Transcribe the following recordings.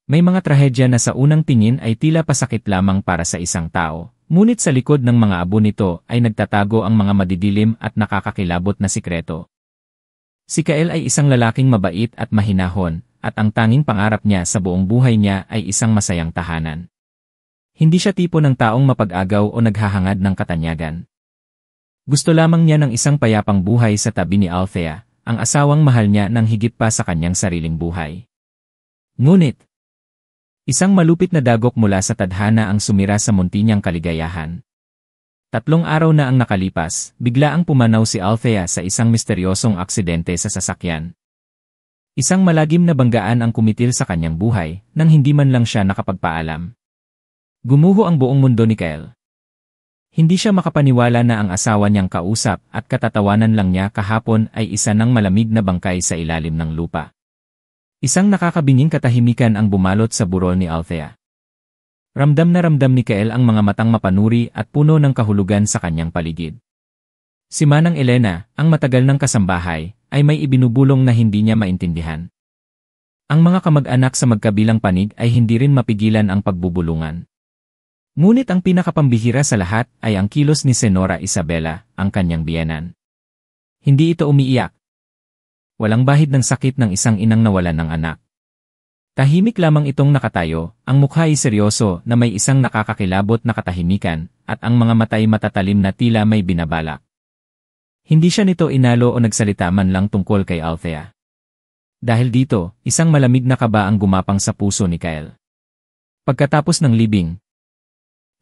May mga trahedya na sa unang tingin ay tila pasakit lamang para sa isang tao, ngunit sa likod ng mga abo nito ay nagtatago ang mga madidilim at nakakakilabot na sikreto. Si Kael ay isang lalaking mabait at mahinahon, at ang tanging pangarap niya sa buong buhay niya ay isang masayang tahanan. Hindi siya tipo ng taong mapag-agaw o naghahangad ng katanyagan. Gusto lamang niya ng isang payapang buhay sa tabi ni Althea, ang asawang mahal niya ng higit pa sa kanyang sariling buhay. Ngunit, isang malupit na dagok mula sa tadhana ang sumira sa munti niyang kaligayahan. 3 araw na ang nakalipas, bigla ang pumanaw si Althea sa isang misteryosong aksidente sa sasakyan. Isang malagim na banggaan ang kumitil sa kanyang buhay, nang hindi man lang siya nakapagpaalam. Gumuho ang buong mundo ni Kael. Hindi siya makapaniwala na ang asawa niyang kausap at katatawanan lang niya kahapon ay isa ng malamig na bangkay sa ilalim ng lupa. Isang nakakabinging katahimikan ang bumalot sa burol ni Althea. Ramdam na ramdam ni Kael ang mga matang mapanuri at puno ng kahulugan sa kanyang paligid. Si Manang Elena, ang matagal ng kasambahay, ay may ibinubulong na hindi niya maintindihan. Ang mga kamag-anak sa magkabilang panig ay hindi rin mapigilan ang pagbubulungan. Ngunit ang pinakapambihira sa lahat ay ang kilos ni Senora Isabela, ang kanyang biyenan. Hindi ito umiiyak. Walang bahid ng sakit ng isang inang nawalan ng anak. Tahimik lamang itong nakatayo, ang mukha ay seryoso na may isang nakakakilabot na katahimikan, at ang mga matay matatalim na tila may binabalak. Hindi siya nito inalo o nagsalita man lang tungkol kay Althea. Dahil dito, isang malamig na kaba ang gumapang sa puso ni Kael. Pagkatapos ng libing,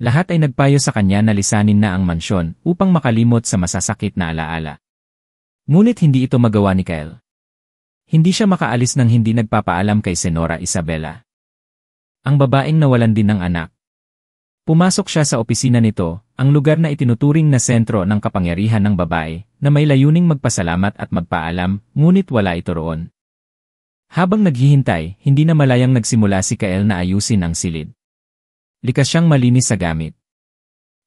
lahat ay nagpayo sa kanya na lisanin na ang mansyon upang makalimot sa masasakit na alaala. Ngunit hindi ito magawa ni Kael. Hindi siya makaalis nang hindi nagpapaalam kay Senora Isabela. Ang babaeng nawalan din ng anak. Pumasok siya sa opisina nito, ang lugar na itinuturing na sentro ng kapangyarihan ng babae, na may layuning magpasalamat at magpaalam, ngunit wala ito roon. Habang naghihintay, hindi na malayang nagsimula si Kael na ayusin ang silid. Likas siyang malinis sa gamit.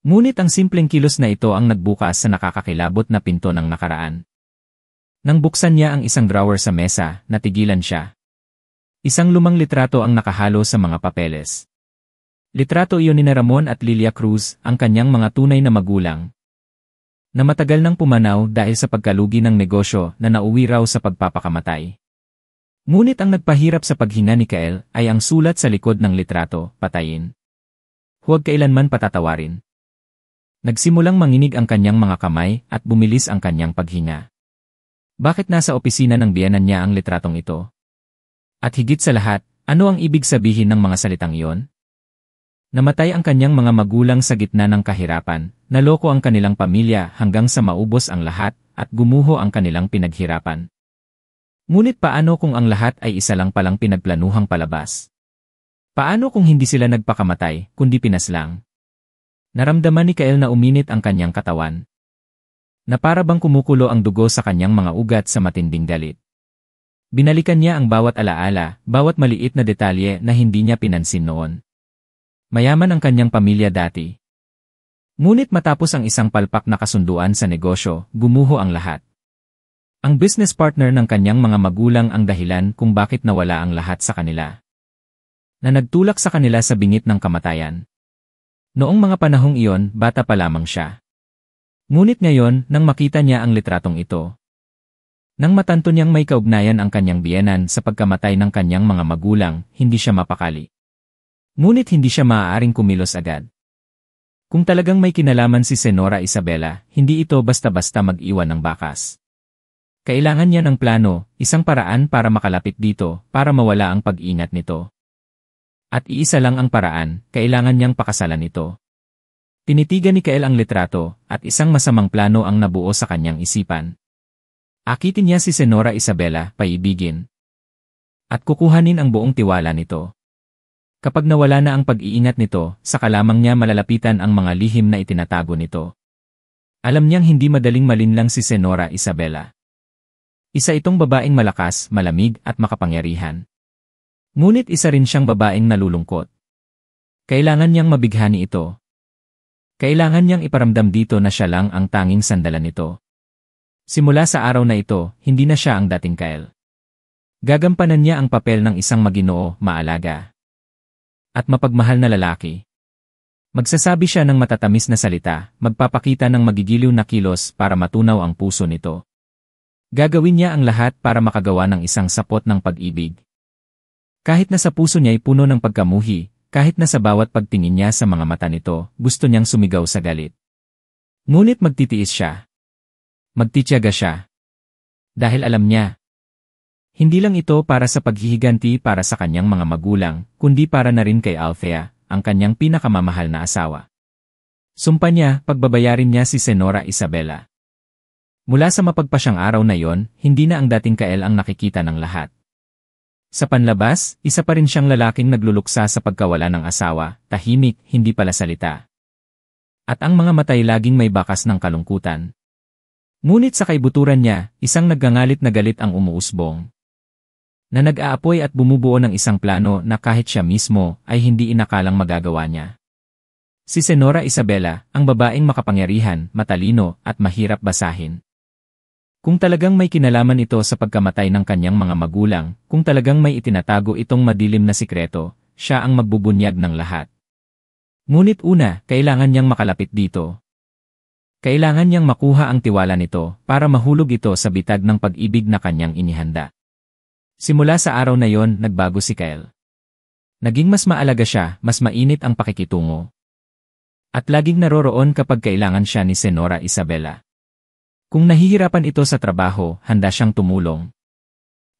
Ngunit ang simpleng kilos na ito ang nagbukas sa nakakakilabot na pinto ng nakaraan. Nang buksan niya ang isang drawer sa mesa, natigilan siya. Isang lumang litrato ang nakahalo sa mga papeles. Litrato iyon ni Ramon at Lilia Cruz, ang kanyang mga tunay na magulang, na matagal nang pumanaw dahil sa pagkalugi ng negosyo na nauwi raw sa pagpapakamatay. Ngunit ang nagpahirap sa paghinga ni Kael ay ang sulat sa likod ng litrato, patayin. Huwag kailanman patatawarin. Nagsimulang manginig ang kanyang mga kamay at bumilis ang kanyang paghinga. Bakit nasa opisina ng biyenan niya ang litratong ito? At higit sa lahat, ano ang ibig sabihin ng mga salitang iyon? Namatay ang kanyang mga magulang sa gitna ng kahirapan, naloko ang kanilang pamilya hanggang sa maubos ang lahat, at gumuho ang kanilang pinaghirapan. Ngunit paano kung ang lahat ay isa lang palang pinagplanuhang palabas? Paano kung hindi sila nagpakamatay, kundi pinaslang? Naramdaman ni Kael na uminit ang kanyang katawan, na para bang kumukulo ang dugo sa kanyang mga ugat sa matinding galit. Binalikan niya ang bawat alaala, bawat maliit na detalye na hindi niya pinansin noon. Mayaman ang kanyang pamilya dati. Ngunit matapos ang isang palpak na kasunduan sa negosyo, gumuho ang lahat. Ang business partner ng kanyang mga magulang ang dahilan kung bakit nawala ang lahat sa kanila, na nagtulak sa kanila sa bingit ng kamatayan. Noong mga panahong iyon, bata pa lamang siya. Ngunit ngayon, nang makita niya ang litratong ito, nang matanto niyang may kaugnayan ang kanyang biyenan sa pagkamatay ng kanyang mga magulang, hindi siya mapakali. Ngunit hindi siya maaaring kumilos agad. Kung talagang may kinalaman si Senora Isabela, hindi ito basta-basta mag-iwan ng bakas. Kailangan niya ng plano, isang paraan para makalapit dito, para mawala ang pag-ingat nito. At iisa lang ang paraan, kailangan niyang pakasalan ito. Tinitigan ni Kael ang litrato, at isang masamang plano ang nabuo sa kanyang isipan. Akitin niya si Senora Isabela, paibigin. At kukuhanin ang buong tiwala nito. Kapag nawala na ang pag-iingat nito, saka lamang niya malalapitan ang mga lihim na itinatago nito. Alam niyang hindi madaling malinlang si Senora Isabela. Isa itong babaeng malakas, malamig at makapangyarihan. Ngunit isa rin siyang babaeng nalulungkot. Kailangan niyang mabighani ito. Kailangan niyang iparamdam dito na siya lang ang tanging sandalan nito. Simula sa araw na ito, hindi na siya ang dating Kael. Gagampanan niya ang papel ng isang maginoo, maalaga, At mapagmahal na lalaki. Magsasabi siya ng matatamis na salita, magpapakita ng magigiliw na kilos para matunaw ang puso nito. Gagawin niya ang lahat para makagawa ng isang sapot ng pag-ibig. Kahit na sa puso niya ay puno ng pagkamuhi, kahit na sa bawat pagtingin niya sa mga mata nito, gusto niyang sumigaw sa galit. Ngunit magtitiis siya. Magtitiyaga siya. Dahil alam niya. Hindi lang ito para sa paghihiganti para sa kanyang mga magulang, kundi para na rin kay Althea, ang kanyang pinakamamahal na asawa. Sumpa niya, pagbabayarin niya si Senora Isabela. Mula sa mapagpasyang araw na yon, hindi na ang dating Kael ang nakikita ng lahat. Sa panlabas, isa pa rin siyang lalaking nagluluksa sa pagkawala ng asawa, tahimik, hindi pala salita. At ang mga matay laging may bakas ng kalungkutan. Ngunit sa kaibuturan niya, isang naggangalit na galit ang umuusbong. Na nag-aapoy at bumubuo ng isang plano na kahit siya mismo ay hindi inakalang magagawa niya. Si Senora Isabela, ang babaeng makapangyarihan, matalino, at mahirap basahin. Kung talagang may kinalaman ito sa pagkamatay ng kanyang mga magulang, kung talagang may itinatago itong madilim na sikreto, siya ang magbubunyag ng lahat. Ngunit una, kailangan niyang makalapit dito. Kailangan niyang makuha ang tiwala nito para mahulog ito sa bitag ng pag-ibig na kanyang inihanda. Simula sa araw na yon, nagbago si Kael. Naging mas maalaga siya, mas mainit ang pakikitungo. At laging naroroon kapag kailangan siya ni Senora Isabela. Kung nahihirapan ito sa trabaho, handa siyang tumulong.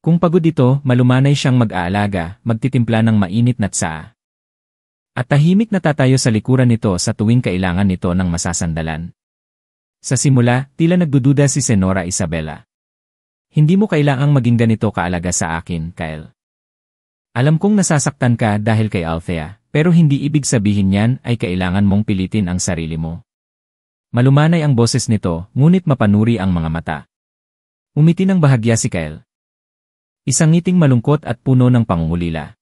Kung pagod ito, malumanay siyang mag-aalaga, magtitimpla ng mainit na tsaa. At tahimik na tatayo sa likuran nito sa tuwing kailangan nito ng masasandalan. Sa simula, tila nagdududa si Senora Isabela. Hindi mo kailangang maging ganito kaalaga sa akin, Kael. Alam kong nasasaktan ka dahil kay Althea, pero hindi ibig sabihin niyan ay kailangan mong pilitin ang sarili mo. Malumanay ang boses nito, ngunit mapanuri ang mga mata. Umiti ng bahagya si Kael. Isang ngiting malungkot at puno ng pangungulila.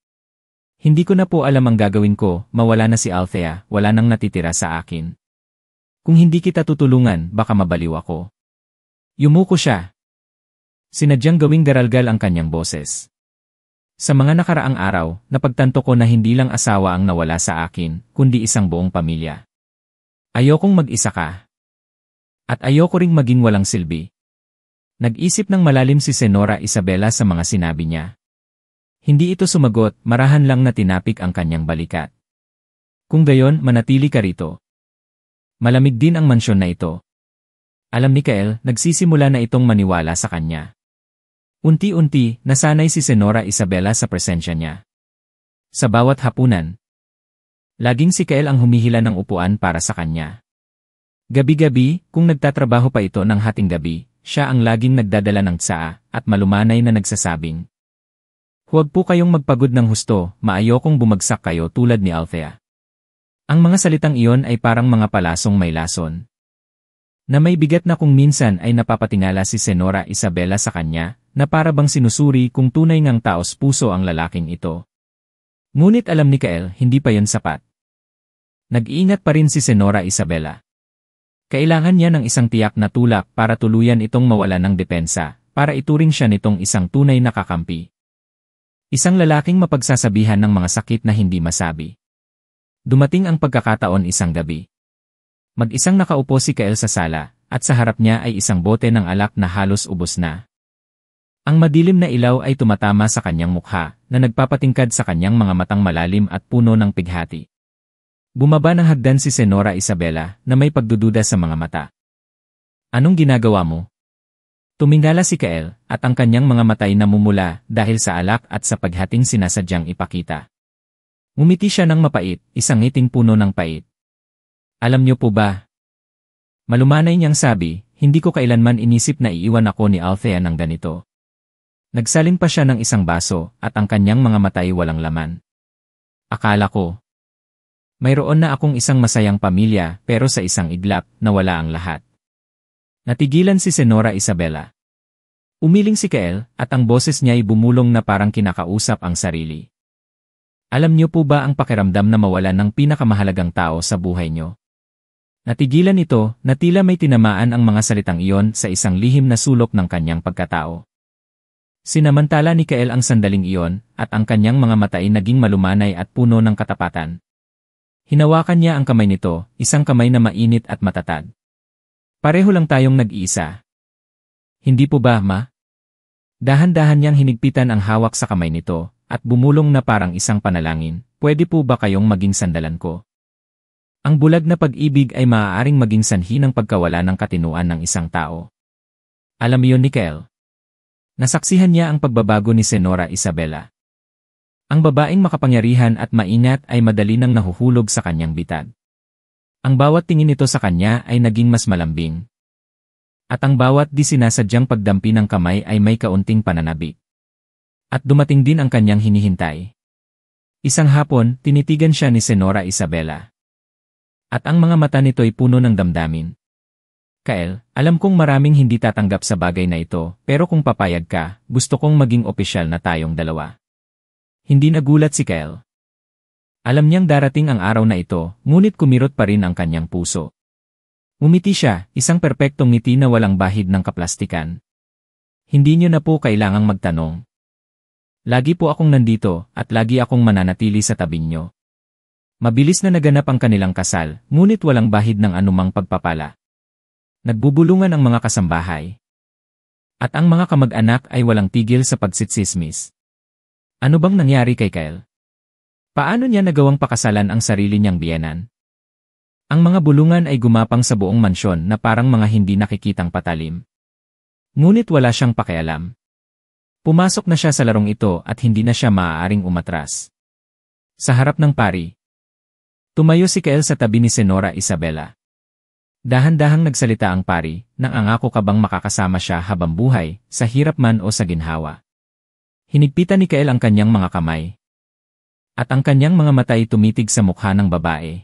Hindi ko na po alam ang gagawin ko, mawala na si Althea, wala nang natitira sa akin. Kung hindi kita tutulungan, baka mabaliw ako. Yumuko siya. Sinadyang gawing garalgal ang kanyang boses. Sa mga nakaraang araw, napagtanto ko na hindi lang asawa ang nawala sa akin, kundi isang buong pamilya. Ayokong mag-isa ka. At ayoko ring maging walang silbi. Nag-isip ng malalim si Senora Isabela sa mga sinabi niya. Hindi ito sumagot, marahan lang na tinapik ang kanyang balikat. Kung gayon, manatili ka rito. Malamig din ang mansyon na ito. Alam ni Kael, nagsisimula na itong maniwala sa kanya. Unti-unti, nasanay si Senora Isabela sa presensya niya. Sa bawat hapunan, laging si Kael ang humihila ng upuan para sa kanya. Gabi-gabi, kung nagtatrabaho pa ito ng hating gabi, siya ang laging nagdadala ng tsaa at malumanay na nagsasabing, "Huwag po kayong magpagod ng husto, maayokong bumagsak kayo tulad ni Althea." Ang mga salitang iyon ay parang mga palasong may lason. Na may bigat na kung minsan ay napapatingala si Senora Isabela sa kanya, na para bang sinusuri kung tunay ngang taos puso ang lalaking ito. Ngunit alam ni Kael, hindi pa yon sapat. Nag-iingat pa rin si Senora Isabela. Kailangan niya ng isang tiyak na tulak para tuluyan itong mawala ng depensa, para ituring siya nitong isang tunay na kakampi. Isang lalaking mapagsasabihan ng mga sakit na hindi masabi. Dumating ang pagkakataon isang gabi. Mag-isang nakaupo si Kael sa sala, at sa harap niya ay isang bote ng alak na halos ubos na. Ang madilim na ilaw ay tumatama sa kanyang mukha, na nagpapatingkad sa kanyang mga matang malalim at puno ng pighati. Bumaba ng hagdan si Senora Isabela, na may pagdududa sa mga mata. Anong ginagawa mo? Tumingala si Kael, at ang kanyang mga matay namumula dahil sa alak at sa paghating sinasadyang ipakita. Ngumiti siya ng mapait, isang ngiting puno ng pait. Alam niyo po ba? Malumanay niyang sabi, hindi ko kailanman inisip na iiwan ako ni Althea ng ganito. Nagsalin pa siya ng isang baso, at ang kanyang mga matay walang laman. Akala ko, mayroon na akong isang masayang pamilya, pero sa isang iglap, nawala ang lahat. Natigilan si Senora Isabela. Umiling si Kael, at ang boses niya ay bumulong na parang kinakausap ang sarili. Alam niyo po ba ang pakiramdam na mawalan ng pinakamahalagang tao sa buhay niyo? Natigilan ito, na tila may tinamaan ang mga salitang iyon sa isang lihim na sulok ng kanyang pagkatao. Sinamantala ni Kael ang sandaling iyon, at ang kanyang mga mata ay naging malumanay at puno ng katapatan. Hinawakan niya ang kamay nito, isang kamay na mainit at matatag. Pareho lang tayong nag-iisa. Hindi po ba, ma? Dahan-dahan niyang hinigpitan ang hawak sa kamay nito, at bumulong na parang isang panalangin, pwede po ba kayong maging sandalan ko? Ang bulag na pag-ibig ay maaaring maging sanhi ng pagkawala ng katinuan ng isang tao. Alam iyon ni Kael. Nasaksihan niya ang pagbabago ni Senora Isabela. Ang babaeng makapangyarihan at maingat ay madali nang nahuhulog sa kanyang bitag. Ang bawat tingin nito sa kanya ay naging mas malambing. At ang bawat di sinasadyang pagdampi ng kamay ay may kaunting pananabik. At dumating din ang kanyang hinihintay. Isang hapon, tinitigan siya ni Senora Isabela. At ang mga mata nito'y puno ng damdamin. Kael, alam kong maraming hindi tatanggap sa bagay na ito, pero kung papayag ka, gusto kong maging opisyal na tayong dalawa. Hindi nagulat si Kael. Alam niyang darating ang araw na ito, ngunit kumirot pa rin ang kanyang puso. Umiti siya, isang perpektong ngiti na walang bahid ng kaplastikan. Hindi niyo na po kailangang magtanong. Lagi po akong nandito, at lagi akong mananatili sa tabi niyo. Mabilis na naganap ang kanilang kasal, ngunit walang bahid ng anumang pagpapala. Nagbubulungan ang mga kasambahay. At ang mga kamag-anak ay walang tigil sa pagsitsismis. Ano bang nangyari kay Kael? Paano niya nagawang pakasalan ang sarili niyang biyenan? Ang mga bulungan ay gumapang sa buong mansyon na parang mga hindi nakikitang patalim. Ngunit wala siyang pakialam. Pumasok na siya sa larong ito at hindi na siya maaaring umatras. Sa harap ng pari, tumayo si Kael sa tabi ni Senora Isabela. Dahan-dahang nagsalita ang pari, nang angako ka bang makakasama siya habang buhay, sa hirap man o sa ginhawa. Hinigpitan ni Kael ang kanyang mga kamay. At ang kanyang mga mata ay tumitig sa mukha ng babae.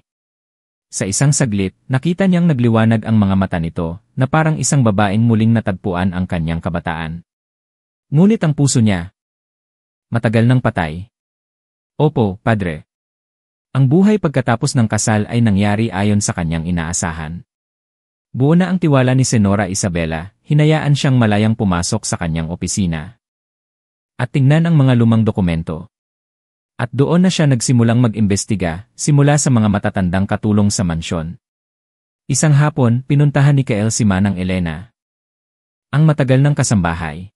Sa isang saglit, nakita niyang nagliwanag ang mga mata nito, na parang isang babaeng muling natagpuan ang kanyang kabataan. Ngunit ang puso niya, matagal nang patay. Opo, padre. Ang buhay pagkatapos ng kasal ay nangyari ayon sa kanyang inaasahan. Buo na ang tiwala ni Senora Isabela, hinayaan siyang malayang pumasok sa kanyang opisina. At tingnan ang mga lumang dokumento. At doon na siya nagsimulang mag-imbestiga, simula sa mga matatandang katulong sa mansyon. Isang hapon, pinuntahan ni Kael si Manang Elena, ang matagal ng kasambahay.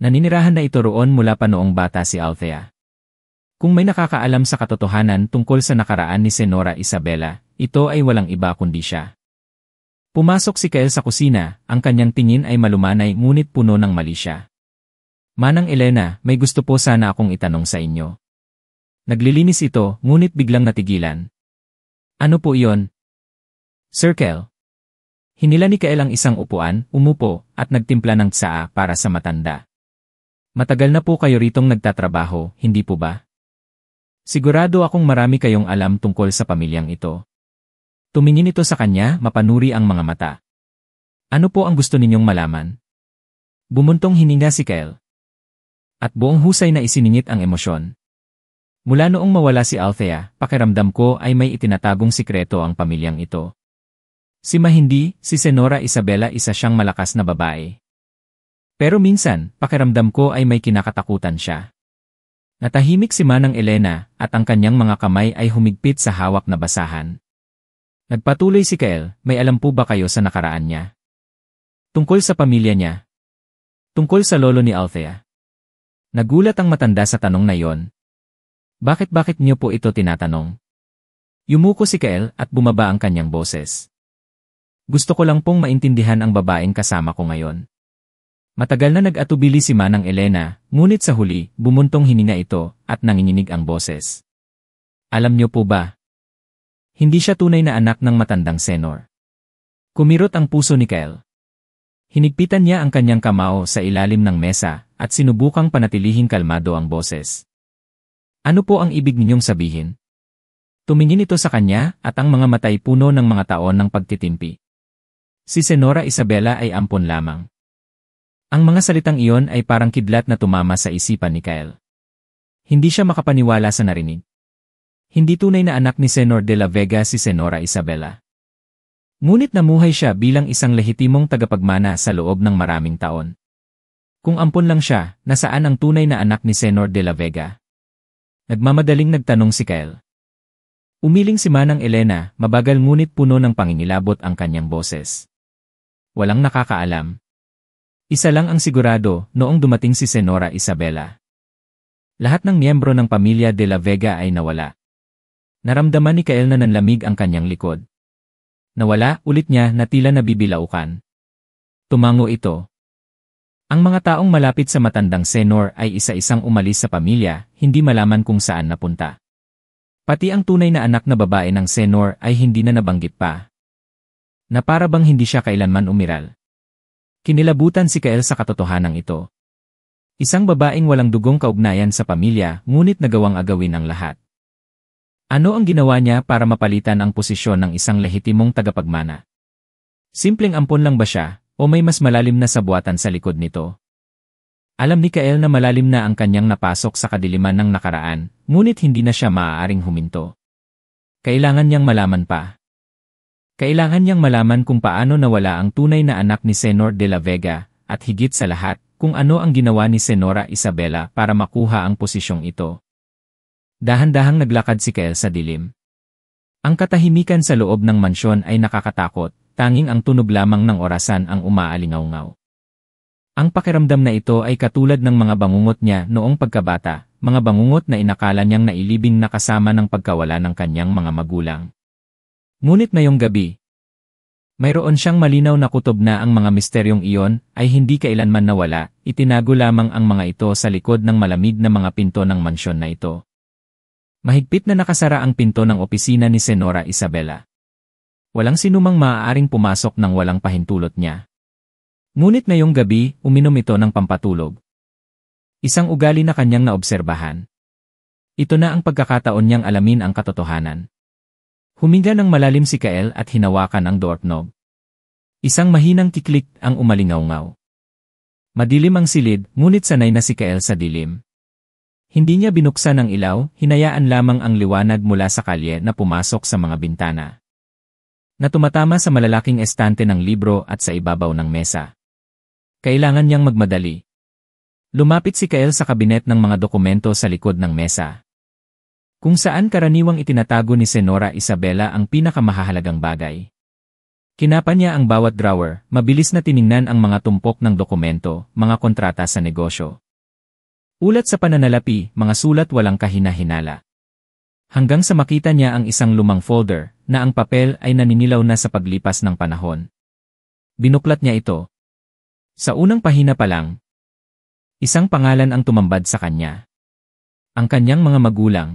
Naninirahan na ito roon mula pa noong bata si Althea. Kung may nakakaalam sa katotohanan tungkol sa nakaraan ni Senora Isabela, ito ay walang iba kundi siya. Pumasok si Kael sa kusina, ang kanyang tingin ay malumanay ngunit puno ng mali siya. Manang Elena, may gusto po sana akong itanong sa inyo. Naglilinis ito, ngunit biglang natigilan. Ano po iyon? Sir Kael. Hinila ni Kael ang isang upuan, umupo, at nagtimpla ng tsaa para sa matanda. Matagal na po kayo ritong nagtatrabaho, hindi po ba? Sigurado akong marami kayong alam tungkol sa pamilyang ito. Tumingin ito sa kanya, mapanuri ang mga mata. Ano po ang gusto ninyong malaman? Bumuntong hininga si Kael. At buong husay na isiningit ang emosyon. Mula noong mawala si Althea, pakiramdam ko ay may itinatagong sikreto ang pamilyang ito. Si Mahindi, si Senora Isabela isa siyang malakas na babae. Pero minsan, pakiramdam ko ay may kinakatakutan siya. Natahimik si Manang Elena at ang kanyang mga kamay ay humigpit sa hawak na basahan. Nagpatuloy si Kael, may alam po ba kayo sa nakaraan niya? Tungkol sa pamilya niya? Tungkol sa lolo ni Althea? Nagulat ang matanda sa tanong na yon. Bakit niyo po ito tinatanong? Yumuko si Kael at bumaba ang kanyang boses. Gusto ko lang pong maintindihan ang babaeng kasama ko ngayon. Matagal na nag-atubili si Manang Elena, ngunit sa huli, bumuntong hininga ito at nanginginig ang boses. Alam niyo po ba? Hindi siya tunay na anak ng matandang senor. Kumirot ang puso ni Kael. Hinigpitan niya ang kanyang kamao sa ilalim ng mesa at sinubukang panatilihing kalmado ang boses. Ano po ang ibig ninyong sabihin? Tumingin ito sa kanya at ang mga matay puno ng mga taon ng pagtitimpi. Si Senora Isabela ay ampon lamang. Ang mga salitang iyon ay parang kidlat na tumama sa isipan ni Kael. Hindi siya makapaniwala sa narinig. Hindi tunay na anak ni Senor de la Vega si Senora Isabela. Ngunit namuhay siya bilang isang lehitimong tagapagmana sa loob ng maraming taon. Kung ampon lang siya, nasaan ang tunay na anak ni Senor de la Vega? Nagmamadaling nagtanong si Kyle. Umiling si Manang Elena, mabagal ngunit puno ng pangingilabot ang kanyang boses. Walang nakakaalam. Isa lang ang sigurado, noong dumating si Senora Isabela. Lahat ng miyembro ng pamilya de la Vega ay nawala. Naramdaman ni Kyle na nanlamig ang kanyang likod. Nawala, ulit niya na tila nabibilaukan. Tumango ito. Ang mga taong malapit sa matandang senor ay isa-isang umalis sa pamilya, hindi malaman kung saan napunta. Pati ang tunay na anak na babae ng senor ay hindi na nabanggit pa. Na para bang hindi siya kailanman umiral. Kinilabutan si Kyle sa katotohanan ito. Isang babaeng walang dugong kaugnayan sa pamilya, ngunit nagawang agawin ang lahat. Ano ang ginawa niya para mapalitan ang posisyon ng isang lehitimong tagapagmana? Simpleng ampon lang ba siya? O may mas malalim na sabuatan sa likod nito? Alam ni Kyle na malalim na ang kanyang napasok sa kadiliman ng nakaraan, ngunit hindi na siya maaaring huminto. Kailangan niyang malaman pa. Kailangan niyang malaman kung paano nawala ang tunay na anak ni Senor de la Vega, at higit sa lahat, kung ano ang ginawa ni Senora Isabela para makuha ang posisyong ito. Dahan-dahang naglakad si Kyle sa dilim. Ang katahimikan sa loob ng mansyon ay nakakatakot. Tanging ang tunog lamang ng orasan ang umaalingaw-ngaw. Ang pakiramdam na ito ay katulad ng mga bangungot niya noong pagkabata, mga bangungot na inakala niyang nailibing na kasama ng pagkawala ng kanyang mga magulang. Ngunit ngayong gabi, mayroon siyang malinaw na kutob na ang mga misteryong iyon ay hindi kailanman nawala, itinago lamang ang mga ito sa likod ng malamig na mga pinto ng mansyon na ito. Mahigpit na nakasara ang pinto ng opisina ni Senora Isabela. Walang sinumang maaaring pumasok nang walang pahintulot niya. Ngunit ngayong gabi, uminom ito ng pampatulog. Isang ugali na kanyang naobserbahan. Ito na ang pagkakataon niyang alamin ang katotohanan. Huminga ng malalim si Kyle at hinawakan ang doorknob. Isang mahinang tiklik ang umalingaw-ngaw. Madilim ang silid, ngunit sanay na si Kyle sa dilim. Hindi niya binuksan ang ilaw, hinayaan lamang ang liwanag mula sa kalye na pumasok sa mga bintana. Na tumatama sa malalaking estante ng libro at sa ibabaw ng mesa. Kailangan niyang magmadali. Lumapit si Kyle sa kabinet ng mga dokumento sa likod ng mesa. Kung saan karaniwang itinatago ni Senora Isabela ang pinakamahalagang bagay. Kinapa niya ang bawat drawer, mabilis na tiningnan ang mga tumpok ng dokumento, mga kontrata sa negosyo. Ulat sa pananalapi, mga sulat walang kahina-hinala. Hanggang sa makita niya ang isang lumang folder, na ang papel ay naninilaw na sa paglipas ng panahon. Binuklat niya ito. Sa unang pahina pa lang, isang pangalan ang tumambad sa kanya. Ang kanyang mga magulang.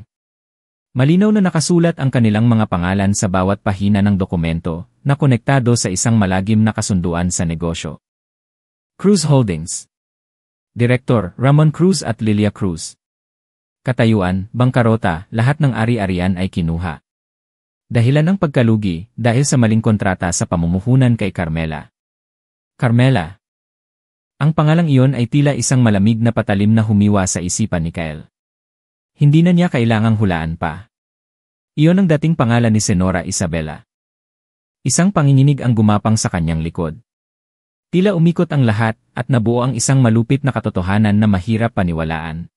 Malinaw na nakasulat ang kanilang mga pangalan sa bawat pahina ng dokumento, na konektado sa isang malagim na kasunduan sa negosyo. Cruz Holdings. Direktor, Ramon Cruz at Lilia Cruz. Katayuan, bangkarota, lahat ng ari-arian ay kinuha. Dahilan ng pagkalugi, dahil sa maling kontrata sa pamumuhunan kay Carmela. Carmela. Ang pangalang iyon ay tila isang malamig na patalim na humiwa sa isipan ni Kyle. Hindi na niya kailangang hulaan pa. Iyon ang dating pangalan ni Senora Isabela. Isang panginginig ang gumapang sa kanyang likod. Tila umikot ang lahat at nabuo ang isang malupit na katotohanan na mahirap paniwalaan.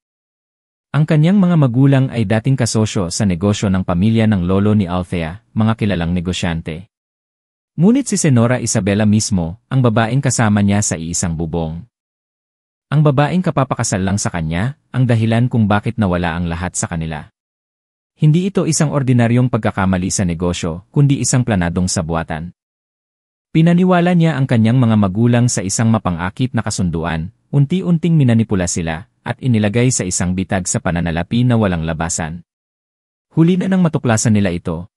Ang kanyang mga magulang ay dating kasosyo sa negosyo ng pamilya ng lolo ni Althea, mga kilalang negosyante. Ngunit si Senora Isabela mismo, ang babaeng kasama niya sa iisang bubong. Ang babaeng kapapakasal lang sa kanya, ang dahilan kung bakit nawala ang lahat sa kanila. Hindi ito isang ordinaryong pagkakamali sa negosyo, kundi isang planadong sabuatan. Pinaniwala niya ang kanyang mga magulang sa isang mapang-akit na kasunduan, unti-unting minanipula sila, at inilagay sa isang bitag sa pananalapi na walang labasan. Huli na nang matuklasan nila ito.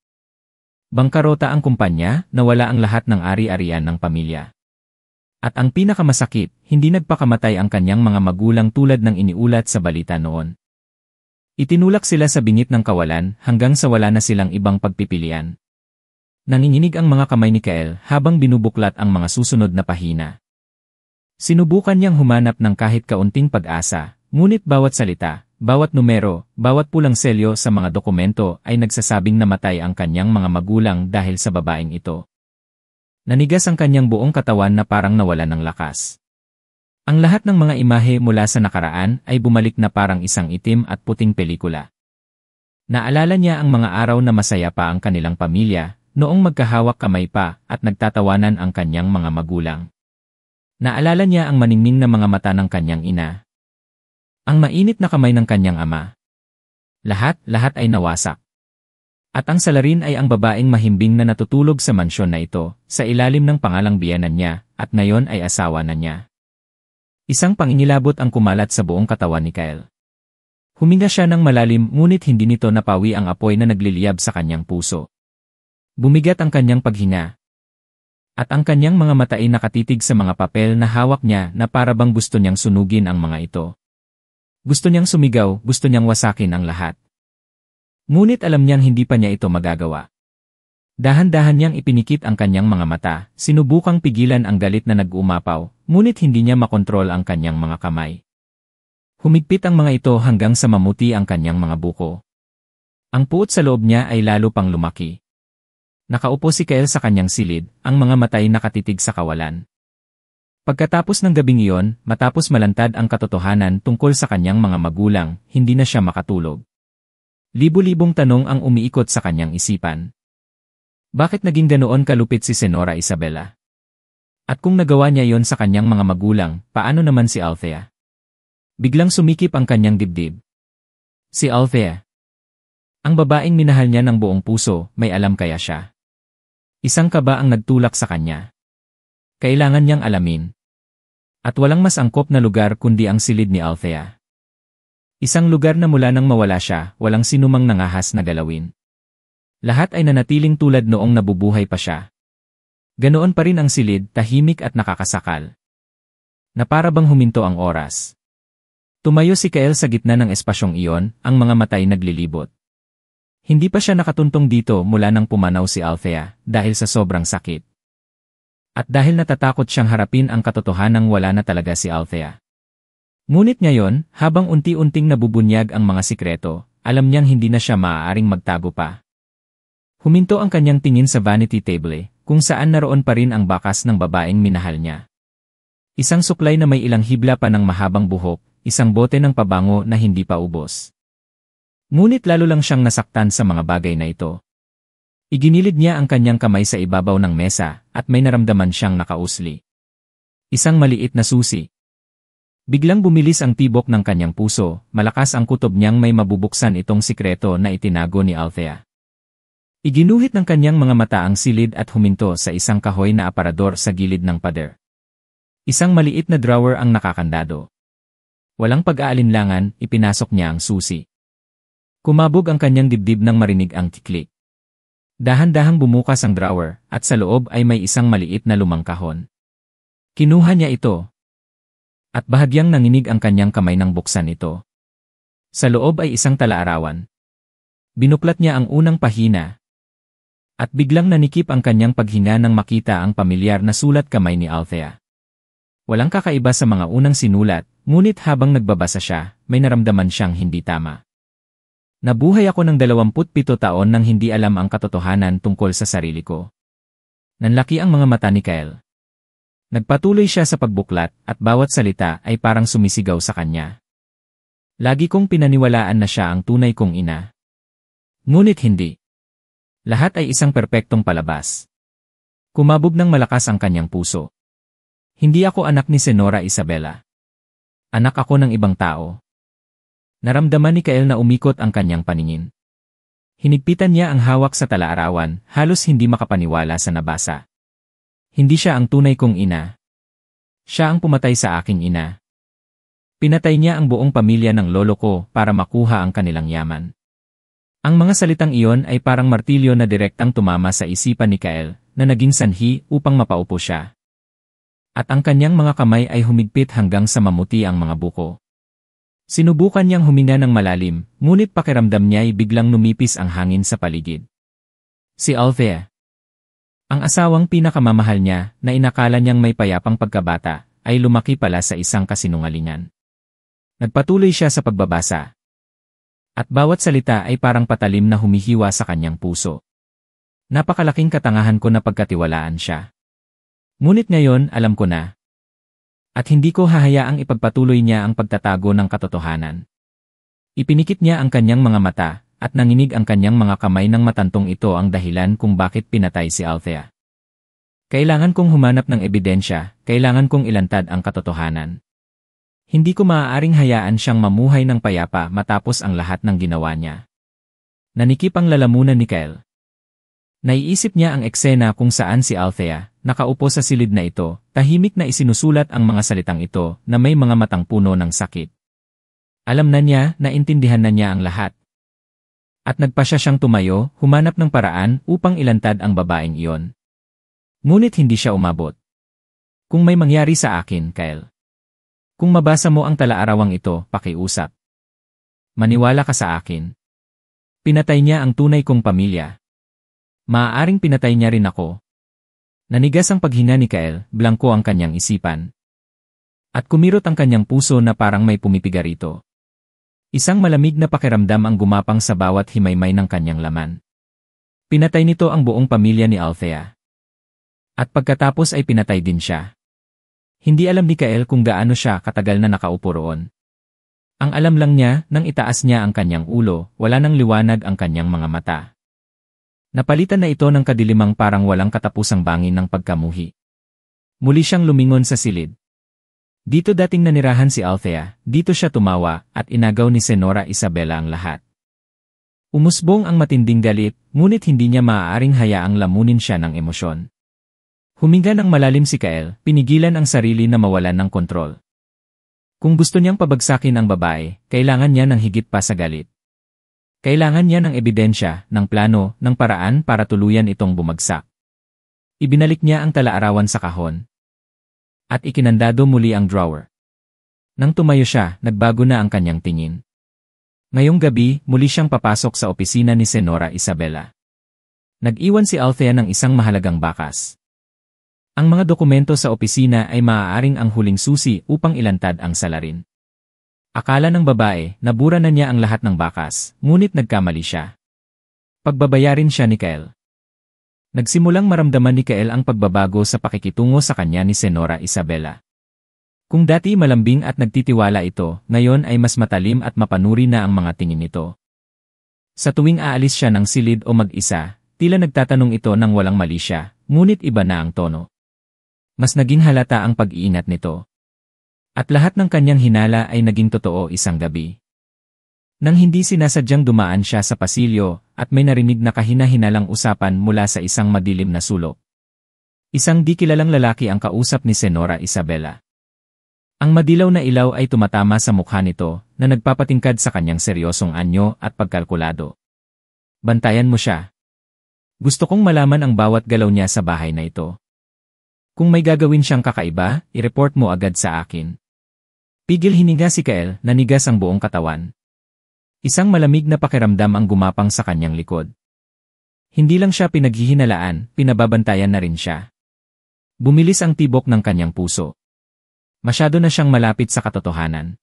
Bangkarota ang kumpanya, nawala ang lahat ng ari-arian ng pamilya. At ang pinakamasakit, hindi nagpakamatay ang kanyang mga magulang tulad ng iniulat sa balita noon. Itinulak sila sa bingit ng kawalan hanggang sa wala na silang ibang pagpipilian. Nanginginig ang mga kamay ni Kyle habang binubuklat ang mga susunod na pahina. Sinubukan niyang humanap ng kahit kaunting pag-asa, ngunit bawat salita, bawat numero, bawat pulang selyo sa mga dokumento ay nagsasabing namatay ang kanyang mga magulang dahil sa babaeng ito. Nanigas ang kanyang buong katawan na parang nawalan ng lakas. Ang lahat ng mga imahe mula sa nakaraan ay bumalik na parang isang itim at puting pelikula. Naalala niya ang mga araw na masaya pa ang kanilang pamilya, noong magkahawak kamay pa at nagtatawanan ang kanyang mga magulang. Naalala niya ang maningning na mga mata ng kanyang ina. Ang mainit na kamay ng kanyang ama. Lahat ay nawasak. At ang salarin ay ang babaeng mahimbing na natutulog sa mansyon na ito, sa ilalim ng pangalang biyenan niya, at ngayon ay asawa na niya. Isang pangingilabot ang kumalat sa buong katawan ni Kyle. Huminga siya ng malalim ngunit hindi nito napawi ang apoy na nagliliyab sa kanyang puso. Bumigat ang kanyang paghinga. At ang kanyang mga mata ay nakatitig sa mga papel na hawak niya na para bang gusto niyang sunugin ang mga ito. Gusto niyang sumigaw, gusto niyang wasakin ang lahat. Ngunit alam niyang hindi pa niya ito magagawa. Dahan-dahan niyang ipinikit ang kanyang mga mata, sinubukang pigilan ang galit na nag-uumapaw, ngunit hindi niya makontrol ang kanyang mga kamay. Humigpit ang mga ito hanggang sa mamuti ang kanyang mga buko. Ang puot sa loob niya ay lalo pang lumaki. Nakaupo si Kyle sa kanyang silid, ang mga matay nakatitig sa kawalan. Pagkatapos ng gabing iyon, matapos malantad ang katotohanan tungkol sa kanyang mga magulang, hindi na siya makatulog. Libo-libong tanong ang umiikot sa kanyang isipan. Bakit naging ganoon kalupit si Senora Isabela? At kung nagawa niya yon sa kanyang mga magulang, paano naman si Althea? Biglang sumikip ang kanyang dibdib. Si Althea. Ang babaeng minahal niya ng buong puso, may alam kaya siya? Isang kaba ang nagtulak sa kanya. Kailangan niyang alamin. At walang mas angkop na lugar kundi ang silid ni Althea. Isang lugar na mula nang mawala siya, walang sinumang nangahas na galawin. Lahat ay nanatiling tulad noong nabubuhay pa siya. Ganoon pa rin ang silid, tahimik at nakakasakal. Na para bang huminto ang oras. Tumayo si Kyle sa gitna ng espasyong iyon, ang mga matay naglilibot. Hindi pa siya nakatuntong dito mula nang pumanaw si Althea, dahil sa sobrang sakit. At dahil natatakot siyang harapin ang katotohanang wala na talaga si Althea. Ngunit ngayon, habang unti-unting nabubunyag ang mga sikreto, alam niyang hindi na siya maaaring magtago pa. Huminto ang kanyang tingin sa vanity table, kung saan naroon pa rin ang bakas ng babaeng minahal niya. Isang suklay na may ilang hibla pa ng mahabang buhok, isang bote ng pabango na hindi pa ubos. Ngunit lalo lang siyang nasaktan sa mga bagay na ito. Iginilid niya ang kanyang kamay sa ibabaw ng mesa, at may naramdaman siyang nakausli. Isang maliit na susi. Biglang bumilis ang tibok ng kanyang puso, malakas ang kutob niyang may mabubuksan itong sikreto na itinago ni Althea. Iginuhit ng kanyang mga mata ang silid at huminto sa isang kahoy na aparador sa gilid ng pader. Isang maliit na drawer ang nakakandado. Walang pag-aalinlangan, ipinasok niya ang susi. Kumabog ang kanyang dibdib nang marinig ang tiklik. Dahan-dahang bumukas ang drawer, at sa loob ay may isang maliit na lumang kahon. Kinuha niya ito. At bahagyang nanginig ang kanyang kamay nang buksan ito. Sa loob ay isang talaarawan. Binuklat niya ang unang pahina. At biglang nanikip ang kanyang paghinga nang makita ang pamilyar na sulat kamay ni Althea. Walang kakaiba sa mga unang sinulat, ngunit habang nagbabasa siya, may naramdaman siyang hindi tama. Nabuhay ako ng 27 taon nang hindi alam ang katotohanan tungkol sa sarili ko. Nanlaki ang mga mata ni Kyle. Nagpatuloy siya sa pagbuklat at bawat salita ay parang sumisigaw sa kanya. Lagi kong pinaniwalaan na siya ang tunay kong ina. Ngunit hindi. Lahat ay isang perpektong palabas. Kumabog ng malakas ang kanyang puso. Hindi ako anak ni Senora Isabela. Anak ako ng ibang tao. Naramdaman ni Kyle na umikot ang kanyang paningin. Hinigpitan niya ang hawak sa talaarawan, halos hindi makapaniwala sa nabasa. Hindi siya ang tunay kong ina. Siya ang pumatay sa aking ina. Pinatay niya ang buong pamilya ng lolo ko para makuha ang kanilang yaman. Ang mga salitang iyon ay parang martilyo na direktang tumama sa isipan ni Kyle, na naging sanhi upang mapaupo siya. At ang kanyang mga kamay ay humigpit hanggang sa mamuti ang mga buko. Sinubukan niyang huminga ng malalim, ngunit pakiramdam niya ay biglang numipis ang hangin sa paligid. Si Althea. Ang asawang pinakamamahal niya, na inakala niyang may payapang pagkabata, ay lumaki pala sa isang kasinungalingan. Nagpatuloy siya sa pagbabasa. At bawat salita ay parang patalim na humihiwa sa kanyang puso. Napakalaking katangahan ko na pagkatiwalaan siya. Ngunit ngayon alam ko na. At hindi ko hahayaang ipagpatuloy niya ang pagtatago ng katotohanan. Ipinikit niya ang kanyang mga mata, at nanginig ang kanyang mga kamay ng matantong ito ang dahilan kung bakit pinatay si Althea. Kailangan kong humanap ng ebidensya, kailangan kong ilantad ang katotohanan. Hindi ko maaaring hayaan siyang mamuhay ng payapa matapos ang lahat ng ginawa niya. Nanikip ang lalamunan ni Kyle. Naiisip niya ang eksena kung saan si Althea, nakaupo sa silid na ito, tahimik na isinusulat ang mga salitang ito na may mga matang puno ng sakit. Alam na niya, naintindihan na niya ang lahat. At nagpasya siyang tumayo, humanap ng paraan upang ilantad ang babaeng iyon. Ngunit hindi siya umabot. Kung may mangyari sa akin, Kyle. Kung mabasa mo ang talaarawang ito, pakiusap. Maniwala ka sa akin. Pinatay niya ang tunay kong pamilya. Maaaring pinatay niya rin ako. Nanigas ang paghinga ni Kyle, blangko ang kanyang isipan. At kumirot ang kanyang puso na parang may pumipiga rito. Isang malamig na pakiramdam ang gumapang sa bawat himaymay ng kanyang laman. Pinatay nito ang buong pamilya ni Althea. At pagkatapos ay pinatay din siya. Hindi alam ni Kyle kung gaano siya katagal na nakaupo roon. Ang alam lang niya, nang itaas niya ang kanyang ulo, wala nang liwanag ang kanyang mga mata. Napalitan na ito ng kadilimang parang walang katapusang bangin ng pagkamuhi. Muli siyang lumingon sa silid. Dito dating nanirahan si Althea, dito siya tumawa at inagaw ni Senora Isabela ang lahat. Umusbong ang matinding galit, ngunit hindi niya maaaring hayaang lamunin siya ng emosyon. Huminga ng malalim si Kyle, pinigilan ang sarili na mawalan ng kontrol. Kung gusto niyang pabagsakin ang babae, kailangan niya ng higit pa sa galit. Kailangan niya ng ebidensya, ng plano, ng paraan para tuluyan itong bumagsak. Ibinalik niya ang talaarawan sa kahon. At ikinandado muli ang drawer. Nang tumayo siya, nagbago na ang kanyang tingin. Ngayong gabi, muli siyang papasok sa opisina ni Senora Isabela. Nag-iwan si Althea ng isang mahalagang bakas. Ang mga dokumento sa opisina ay maaaring ang huling susi upang ilantad ang salarin. Akala ng babae, nabura na niya ang lahat ng bakas, ngunit nagkamali siya. Pagbabayarin siya ni Kyle. Nagsimulang maramdaman ni Kyle ang pagbabago sa pakikitungo sa kanya ni Senora Isabela. Kung dati malambing at nagtitiwala ito, ngayon ay mas matalim at mapanuri na ang mga tingin nito. Sa tuwing aalis siya ng silid o mag-isa, tila nagtatanong ito nang walang mali siya, ngunit iba na ang tono. Mas naging halata ang pag-iingat nito. At lahat ng kanyang hinala ay naging totoo isang gabi. Nang hindi sinasadyang dumaan siya sa pasilyo at may narinig na kahina-hinalang usapan mula sa isang madilim na sulok. Isang di kilalang lalaki ang kausap ni Senora Isabela. Ang madilaw na ilaw ay tumatama sa mukha nito na nagpapatingkad sa kanyang seryosong anyo at pagkalkulado. Bantayan mo siya. Gusto kong malaman ang bawat galaw niya sa bahay na ito. Kung may gagawin siyang kakaiba, i-report mo agad sa akin. Pigil hininga si Kyle, nanigas ang buong katawan. Isang malamig na pakiramdam ang gumapang sa kanyang likod. Hindi lang siya pinaghihinalaan, pinababantayan na rin siya. Bumilis ang tibok ng kanyang puso. Masyado na siyang malapit sa katotohanan.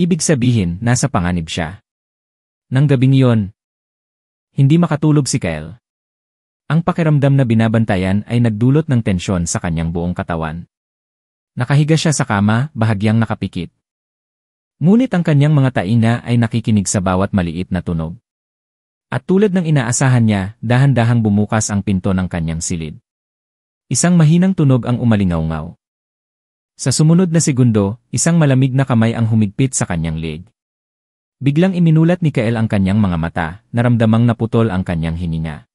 Ibig sabihin, nasa panganib siya. Nang gabing iyon, hindi makatulog si Kyle. Ang pakiramdam na binabantayan ay nagdulot ng tensyon sa kanyang buong katawan. Nakahiga siya sa kama, bahagyang nakapikit. Ngunit ang kanyang mga tainga ay nakikinig sa bawat maliit na tunog. At tulad ng inaasahan niya, dahan-dahang bumukas ang pinto ng kanyang silid. Isang mahinang tunog ang umalingaw-ngaw. Sa sumunod na segundo, isang malamig na kamay ang humigpit sa kanyang leg. Biglang iminulat ni Kyle ang kanyang mga mata, naramdamang naputol ang kanyang hininga.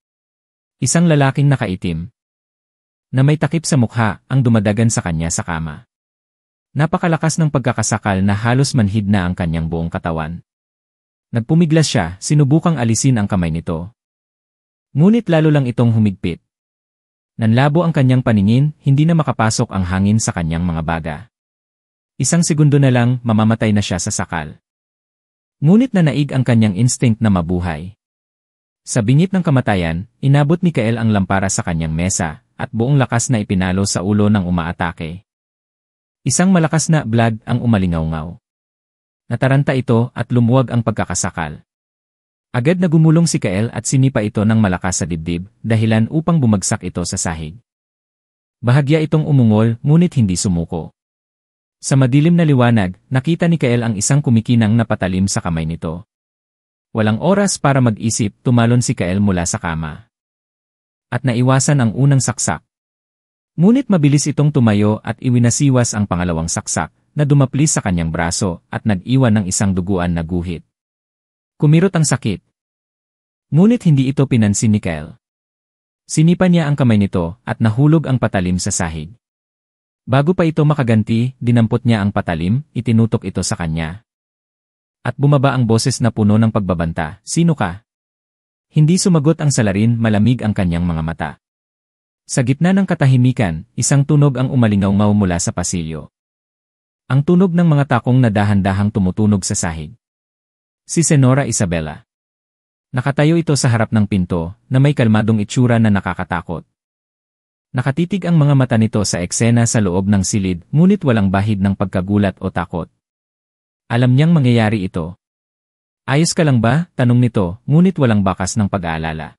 Isang lalaking nakaitim na may takip sa mukha ang dumadagan sa kanya sa kama. Napakalakas ng pagkakasakal na halos manhid na ang kanyang buong katawan. Nagpumiglas siya, sinubukang alisin ang kamay nito. Ngunit lalo lang itong humigpit. Nanlabo ang kanyang paningin, hindi na makapasok ang hangin sa kanyang mga baga. Isang segundo na lang, mamamatay na siya sa sakal. Ngunit nanaig ang kanyang instinct na mabuhay. Sa bingit ng kamatayan, inabot ni Kyle ang lampara sa kanyang mesa, at buong lakas na ipinalo sa ulo ng umaatake. Isang malakas na blood ang umalingaw-ngaw. Nataranta ito at lumuwag ang pagkakasakal. Agad na gumulong si Kyle at sinipa ito ng malakas sa dibdib, dahilan upang bumagsak ito sa sahig. Bahagya itong umungol, ngunit hindi sumuko. Sa madilim na liwanag, nakita ni Kael ang isang kumikinang na patalim sa kamay nito. Walang oras para mag-isip, tumalon si Kael mula sa kama. At naiwasan ang unang saksak. Ngunit mabilis itong tumayo at iwinasiwas ang pangalawang saksak na dumapli sa kanyang braso at nag-iwan ng isang duguan na guhit. Kumirot ang sakit. Ngunit hindi ito pinansin ni Kael. Sinipa niya ang kamay nito at nahulog ang patalim sa sahig. Bago pa ito makaganti, dinampot niya ang patalim, itinutok ito sa kanya. At bumaba ang boses na puno ng pagbabanta, "Sino ka?" Hindi sumagot ang salarin, malamig ang kanyang mga mata. Sa gitna ng katahimikan, isang tunog ang umalingaw-ngaw mula sa pasilyo. Ang tunog ng mga takong na dahan-dahang tumutunog sa sahig. Si Senora Isabela. Nakatayo ito sa harap ng pinto, na may kalmadong itsura na nakakatakot. Nakatitig ang mga mata nito sa eksena sa loob ng silid, ngunit walang bahid ng pagkagulat o takot. Alam niyang mangyayari ito. "Ayos ka lang ba?" tanong nito, ngunit walang bakas ng pag-aalala.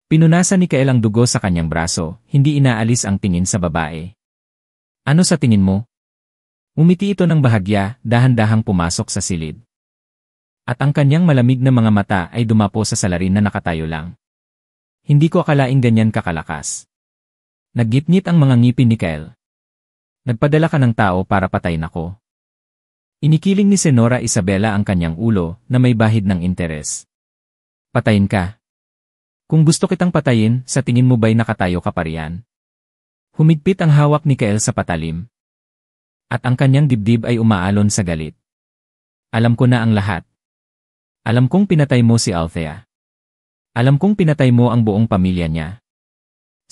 Pinunasan ni Kael ang dugo sa kanyang braso, hindi inaalis ang tingin sa babae. "Ano sa tingin mo?" Umiti ito ng bahagya, dahan-dahang pumasok sa silid. At ang kanyang malamig na mga mata ay dumapo sa salarin na nakatayo lang. "Hindi ko akalaing ganyan kakalakas." Naggitngit ang mga ngipin ni Kael. "Nagpadala ka ng tao para patayin ako." Inikiling ni Senora Isabela ang kanyang ulo na may bahid ng interes. "Patayin ka? Kung gusto kitang patayin, sa tingin mo ba'y nakatayo ka pa riyan?" Humigpit ang hawak ni Kael sa patalim. At ang kanyang dibdib ay umaalon sa galit. "Alam ko na ang lahat. Alam kong pinatay mo si Althea. Alam kong pinatay mo ang buong pamilya niya."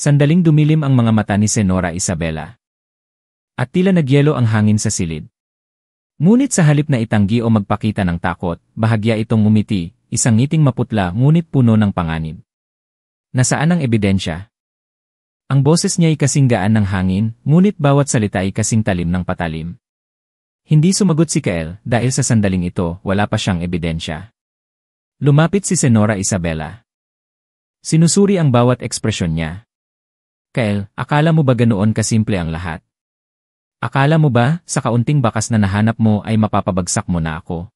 Sandaling dumilim ang mga mata ni Senora Isabela. At tila nagyelo ang hangin sa silid. Ngunit sa halip na itanggi o magpakita ng takot, bahagya itong ngumiti, isang ngiting maputla ngunit puno ng panganib. "Nasaan ang ebidensya?" Ang boses niya ay kasing gaan ng hangin, ngunit bawat salita ay kasing talim ng patalim. Hindi sumagot si Kael, dahil sa sandaling ito, wala pa siyang ebidensya. Lumapit si Senora Isabela. Sinusuri ang bawat ekspresyon niya. "Kael, akala mo ba ganoon kasimple ang lahat? Akala mo ba, sa kaunting bakas na nahanap mo ay mapapabagsak mo na ako?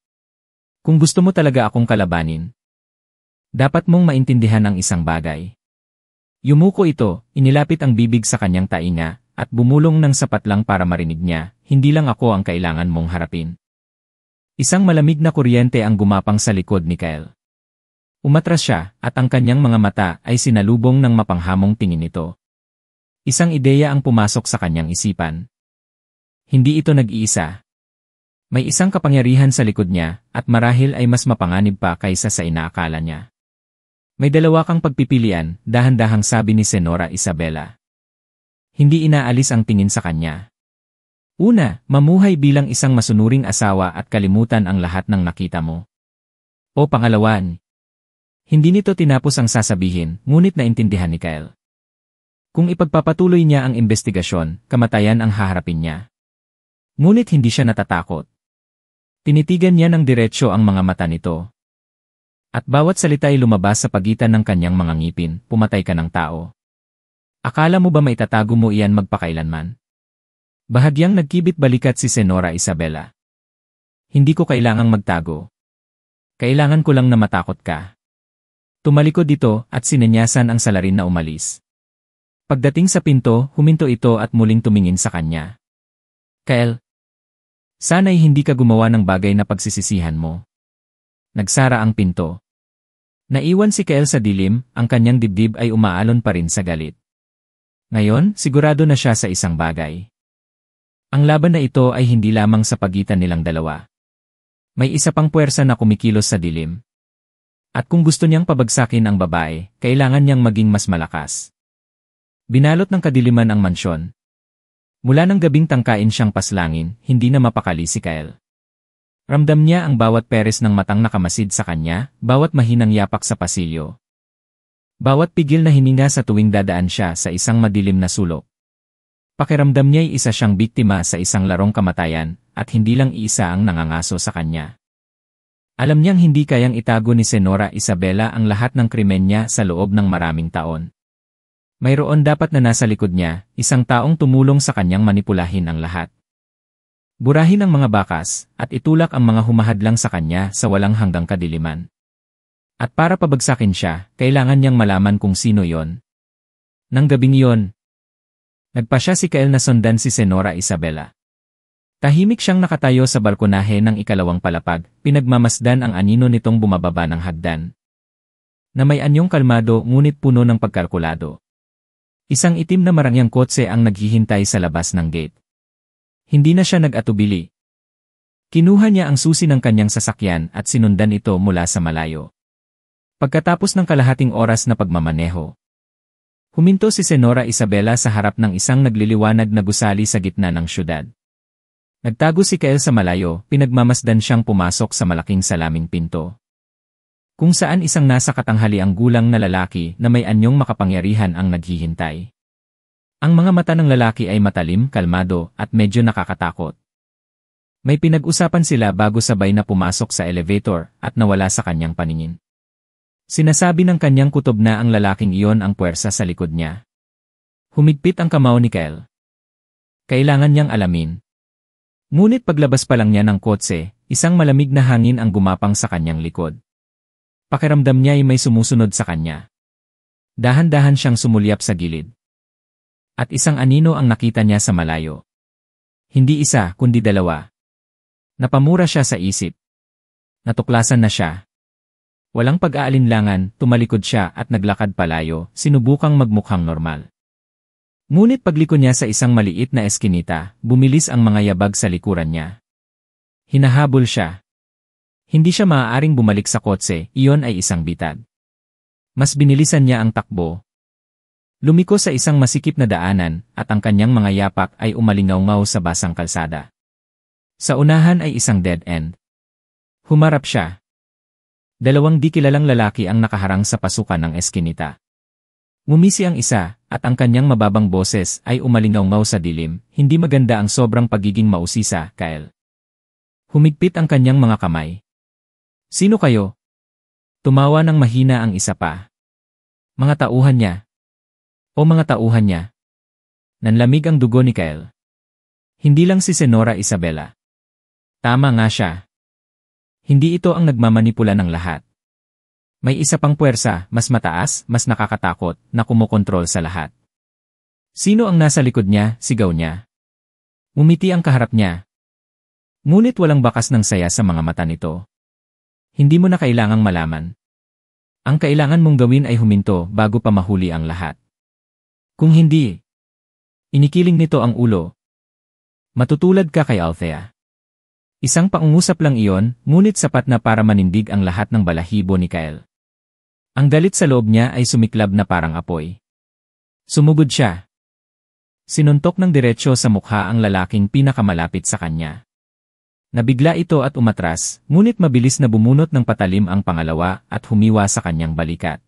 Kung gusto mo talaga akong kalabanin, dapat mong maintindihan ang isang bagay." Yumuko ito, inilapit ang bibig sa kanyang tainga, at bumulong ng sapat lang para marinig niya, "Hindi lang ako ang kailangan mong harapin." Isang malamig na kuryente ang gumapang sa likod ni Kael. Umatras siya, at ang kanyang mga mata ay sinalubong ng mapanghamong tingin nito. Isang ideya ang pumasok sa kanyang isipan. Hindi ito nag-iisa. May isang kapangyarihan sa likod niya, at marahil ay mas mapanganib pa kaysa sa inaakala niya. "May dalawa kang pagpipilian," dahan-dahang sabi ni Senora Isabela. Hindi inaalis ang tingin sa kanya. "Una, mamuhay bilang isang masunuring asawa at kalimutan ang lahat ng nakita mo. O pangalawan." Hindi nito tinapos ang sasabihin, ngunit naintindihan ni Kael. Kung ipagpapatuloy niya ang investigasyon, kamatayan ang haharapin niya. Ngunit hindi siya natatakot. Tinitigan niya ng diretsyo ang mga mata nito. At bawat salita ay lumabas sa pagitan ng kanyang mga ngipin, "Pumatay ka ng tao. Akala mo ba maitatago mo iyan magpakailanman?" Bahagyang nagkibit balikat si Senora Isabela. "Hindi ko kailangang magtago. Kailangan ko lang na matakot ka." Tumalikod dito at sinenyasan ang salarin na umalis. Pagdating sa pinto, huminto ito at muling tumingin sa kanya. "Kael, sana'y hindi ka gumawa ng bagay na pagsisisihan mo." Nagsara ang pinto. Naiwan si Kael sa dilim, ang kanyang dibdib ay umaalon pa rin sa galit. Ngayon, sigurado na siya sa isang bagay. Ang laban na ito ay hindi lamang sa pagitan nilang dalawa. May isa pang puwersa na kumikilos sa dilim. At kung gusto niyang pabagsakin ang babae, kailangan niyang maging mas malakas. Binalot ng kadiliman ang mansyon. Mula ng gabing tangkain siyang paslangin, hindi na mapakali si Kael. Ramdam niya ang bawat peres ng matang nakamasid sa kanya, bawat mahinang yapak sa pasilyo. Bawat pigil na hininga sa tuwing dadaan siya sa isang madilim na sulok. Pakiramdam niya'y isa siyang biktima sa isang larong kamatayan, at hindi lang isa ang nangangaso sa kanya. Alam niyang hindi kayang itago ni Senora Isabela ang lahat ng krimen niya sa loob ng maraming taon. Mayroon dapat na nasa likod niya, isang taong tumulong sa kanyang manipulahin ang lahat. Burahin ang mga bakas, at itulak ang mga humahadlang sa kanya sa walang hanggang kadiliman. At para pabagsakin siya, kailangan niyang malaman kung sino yon. Nang gabing iyon, nagpasya si Kael na sundan si Senora Isabela. Tahimik siyang nakatayo sa balkonahe ng ikalawang palapag, pinagmamasdan ang anino nitong bumababa ng hagdan. Na may anyong kalmado ngunit puno ng pagkalkulado. Isang itim na marangyang kotse ang naghihintay sa labas ng gate. Hindi na siya nag-atubili. Kinuha niya ang susi ng kanyang sasakyan at sinundan ito mula sa malayo. Pagkatapos ng kalahating oras na pagmamaneho, huminto si Senora Isabela sa harap ng isang nagliliwanag na gusali sa gitna ng syudad. Nagtago si Kael sa malayo, pinagmamasdan siyang pumasok sa malaking salaming pinto. Kung saan isang nasa katanghaliang gulang na lalaki na may anyong makapangyarihan ang naghihintay. Ang mga mata ng lalaki ay matalim, kalmado, at medyo nakakatakot. May pinag-usapan sila bago sabay na pumasok sa elevator at nawala sa kanyang paningin. Sinasabi ng kanyang kutob na ang lalaking iyon ang puwersa sa likod niya. Humigpit ang kamao ni Kael. Kailangan niyang alamin. Ngunit paglabas pa lang niya ng kotse, isang malamig na hangin ang gumapang sa kanyang likod. Pakiramdam niya ay may sumusunod sa kanya. Dahan-dahan siyang sumulyap sa gilid. At isang anino ang nakita niya sa malayo. Hindi isa, kundi dalawa. Napamura siya sa isip. Natuklasan na siya. Walang pag-aalinlangan, tumalikod siya at naglakad palayo, sinubukang magmukhang normal. Ngunit pagliko niya sa isang maliit na eskinita, bumilis ang mga yabag sa likuran niya. Hinahabol siya. Hindi siya maaaring bumalik sa kotse, iyon ay isang bitad. Mas binilisan niya ang takbo. Lumiko sa isang masikip na daanan at ang kanyang mga yapak ay umalingaw-ngaw sa basang kalsada. Sa unahan ay isang dead end. Humarap siya. Dalawang di kilalang lalaki ang nakaharang sa pasukan ng eskinita. Ngumisi ang isa at ang kanyang mababang boses ay umalingaw-ngaw sa dilim, hindi maganda ang sobrang pagiging mausisa, Kael. Humigpit ang kanyang mga kamay. Sino kayo? Tumawa ng mahina ang isa pa. Mga tauhan niya. O mga tauhan niya. Nanlamig ang dugo ni Kael. Hindi lang si Senora Isabela. Tama nga siya. Hindi ito ang nagmamanipula ng lahat. May isa pang puwersa, mas mataas, mas nakakatakot, na kumokontrol sa lahat. Sino ang nasa likod niya, sigaw niya. Umiti ang kaharap niya. Ngunit walang bakas ng saya sa mga mata nito. Hindi mo na kailangang malaman. Ang kailangan mong gawin ay huminto bago pa mahuli ang lahat. Kung hindi, inikiling nito ang ulo. Matutulad ka kay Althea. Isang pangungusap lang iyon, ngunit sapat na para manindig ang lahat ng balahibo ni Kael. Ang galit sa loob niya ay sumiklab na parang apoy. Sumugod siya. Sinuntok ng diretsyo sa mukha ang lalaking pinakamalapit sa kanya. Nabigla ito at umatras, ngunit mabilis na bumunot ng patalim ang pangalawa at humiwa sa kanyang balikat.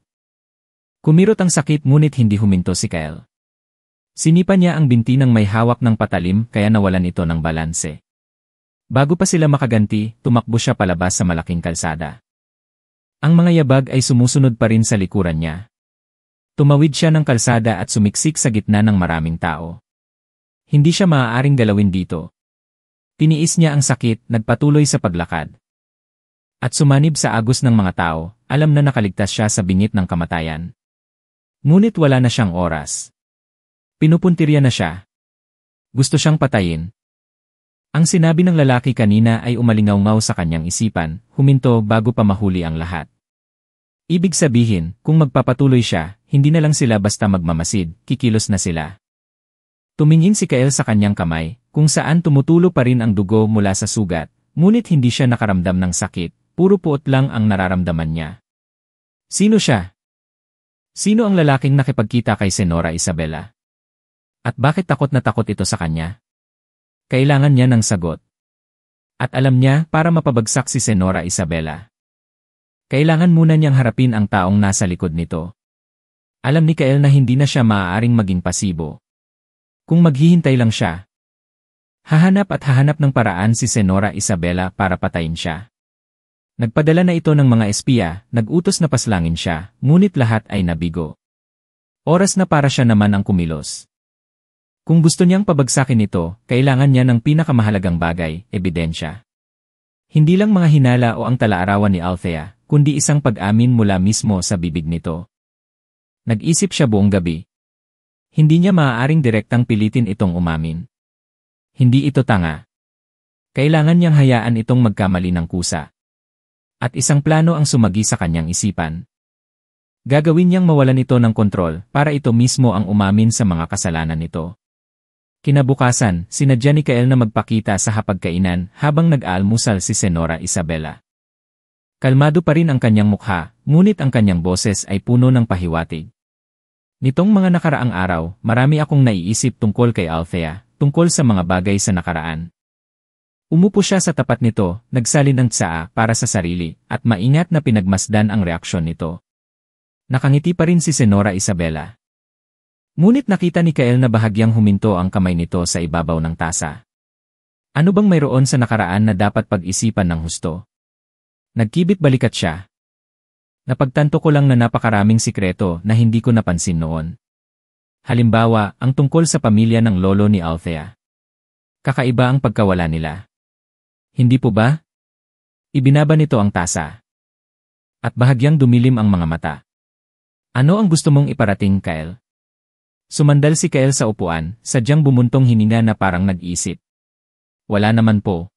Kumirot ang sakit ngunit hindi huminto si Kael. Sinipa niya ang binti ng may hawak ng patalim kaya nawalan ito ng balanse. Bago pa sila makaganti, tumakbo siya palabas sa malaking kalsada. Ang mga yabag ay sumusunod pa rin sa likuran niya. Tumawid siya ng kalsada at sumiksik sa gitna ng maraming tao. Hindi siya maaaring galawin dito. Tiniis niya ang sakit, nagpatuloy sa paglakad. At sumanib sa agos ng mga tao, alam na nakaligtas siya sa bingit ng kamatayan. Ngunit wala na siyang oras. Pinupuntirya na siya. Gusto siyang patayin. Ang sinabi ng lalaki kanina ay umalingaw-ngaw sa kanyang isipan, huminto bago pa mahuli ang lahat. Ibig sabihin, kung magpapatuloy siya, hindi na lang sila basta magmamasid, kikilos na sila. Tumingin si Kael sa kanyang kamay, kung saan tumutulo pa rin ang dugo mula sa sugat, ngunit hindi siya nakaramdam ng sakit, puro puot lang ang nararamdaman niya. Sino siya? Sino ang lalaking nakipagkita kay Senora Isabela? At bakit takot na takot ito sa kanya? Kailangan niya ng sagot. At alam niya para mapabagsak si Senora Isabela. Kailangan muna niyang harapin ang taong nasa likod nito. Alam ni Kael na hindi na siya maaaring maging pasibo. Kung maghihintay lang siya, hahanap at hahanap ng paraan si Senora Isabela para patayin siya. Nagpadala na ito ng mga espiya, nag-utos na paslangin siya, ngunit lahat ay nabigo. Oras na para siya naman ang kumilos. Kung gusto niyang pabagsakin ito, kailangan niya ng pinakamahalagang bagay, ebidensya. Hindi lang mga hinala o ang talaarawan ni Althea, kundi isang pag-amin mula mismo sa bibig nito. Nag-isip siya buong gabi. Hindi niya maaaring direktang pilitin itong umamin. Hindi ito tanga. Kailangan niyang hayaan itong magkamali ng kusa. At isang plano ang sumagi sa kanyang isipan. Gagawin niyang mawalan ito ng kontrol para ito mismo ang umamin sa mga kasalanan nito. Kinabukasan, sinadya ni Kael na magpakita sa hapagkainan habang nag-aalmusal si Senora Isabela. Kalmado pa rin ang kanyang mukha, ngunit ang kanyang boses ay puno ng pahiwatig. Nitong mga nakaraang araw, marami akong naiisip tungkol kay Althea, tungkol sa mga bagay sa nakaraan. Umupo siya sa tapat nito, nagsalin ng tsaa para sa sarili, at maingat na pinagmasdan ang reaksyon nito. Nakangiti pa rin si Senora Isabela. Ngunit nakita ni Kael na bahagyang huminto ang kamay nito sa ibabaw ng tasa. Ano bang mayroon sa nakaraan na dapat pag-isipan ng husto? Nagkibit balikat siya. Napagtanto ko lang na napakaraming sikreto na hindi ko napansin noon. Halimbawa, ang tungkol sa pamilya ng lolo ni Althea. Kakaiba ang pagkawala nila. Hindi po ba? Ibinaba nito ang tasa. At bahagyang dumilim ang mga mata. Ano ang gusto mong iparating, Kael? Sumandal si Kael sa upuan, sadyang bumuntong hininga na parang nag-iisip. Wala naman po.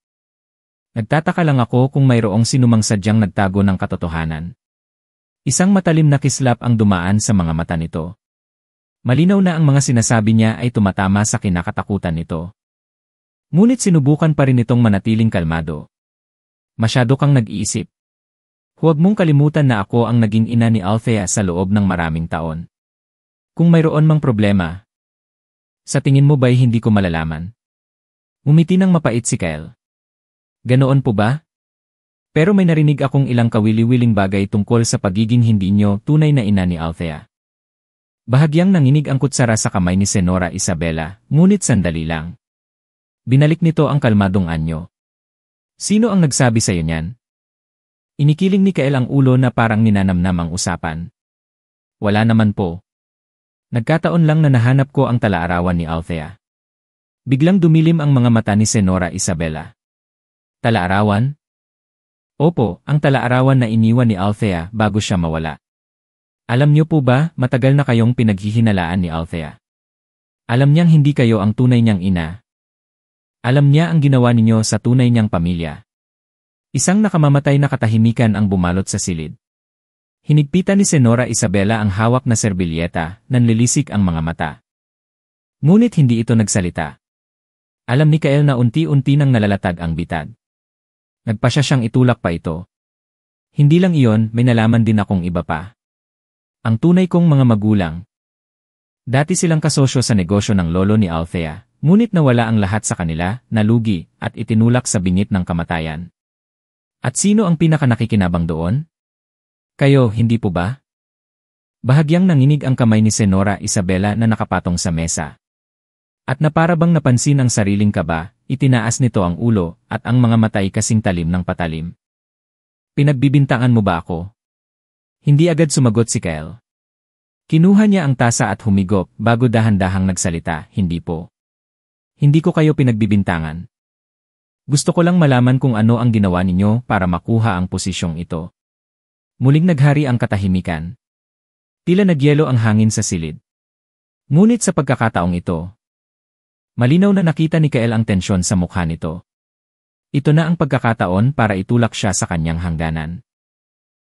Nagtataka lang ako kung mayroong sinumang sadyang nagtago ng katotohanan. Isang matalim na kislap ang dumaan sa mga mata nito. Malinaw na ang mga sinasabi niya ay tumatama sa kinakatakutan nito. Ngunit sinubukan pa rin itong manatiling kalmado. Masyado kang nag-iisip. Huwag mong kalimutan na ako ang naging ina ni Althea sa loob ng maraming taon. Kung mayroon mang problema, sa tingin mo ba'y hindi ko malalaman? Umiti ng mapait si Kael. Ganoon po ba? Pero may narinig akong ilang kawili-wiling bagay tungkol sa pagiging hindi nyo tunay na ina ni Althea. Bahagyang nanginig ang kutsara sa kamay ni Senora Isabela, ngunit sandali lang. Binalik nito ang kalmadong anyo. Sino ang nagsabi sa'yo niyan? Inikiling ni Kael ang ulo na parang ninanamnam ang usapan. Wala naman po. Nagkataon lang na nahanap ko ang talaarawan ni Althea. Biglang dumilim ang mga mata ni Senora Isabela. Talaarawan? Opo, ang talaarawan na iniwan ni Althea bago siya mawala. Alam niyo po ba, matagal na kayong pinaghihinalaan ni Althea. Alam niyang hindi kayo ang tunay niyang ina. Alam niya ang ginawa ninyo sa tunay niyang pamilya. Isang nakamamatay na katahimikan ang bumalot sa silid. Hinigpitan ni Senora Isabela ang hawak na serbilyeta, nanlilisik ang mga mata. Ngunit hindi ito nagsalita. Alam ni Kael na unti-unti nang nalalatag ang bitad. Nagpasya siyang itulak pa ito. Hindi lang iyon, may nalaman din akong iba pa. Ang tunay kong mga magulang. Dati silang kasosyo sa negosyo ng lolo ni Althea, ngunit nawala ang lahat sa kanila, nalugi, at itinulak sa bingit ng kamatayan. At sino ang pinakanakikinabang doon? Kayo, hindi po ba? Bahagyang nanginig ang kamay ni Senora Isabela na nakapatong sa mesa. At na para bang napansin ang sariling kaba, itinaas nito ang ulo at ang mga mata ay kasing talim ng patalim. Pinagbibintangan mo ba ako? Hindi agad sumagot si Kael. Kinuha niya ang tasa at humigop bago dahan-dahang nagsalita, hindi po. Hindi ko kayo pinagbibintangan. Gusto ko lang malaman kung ano ang ginawa ninyo para makuha ang posisyong ito. Muling naghari ang katahimikan. Tila nagyelo ang hangin sa silid. Ngunit sa pagkakataong ito, malinaw na nakita ni Kael ang tensyon sa mukha nito. Ito na ang pagkakataon para itulak siya sa kanyang hangganan.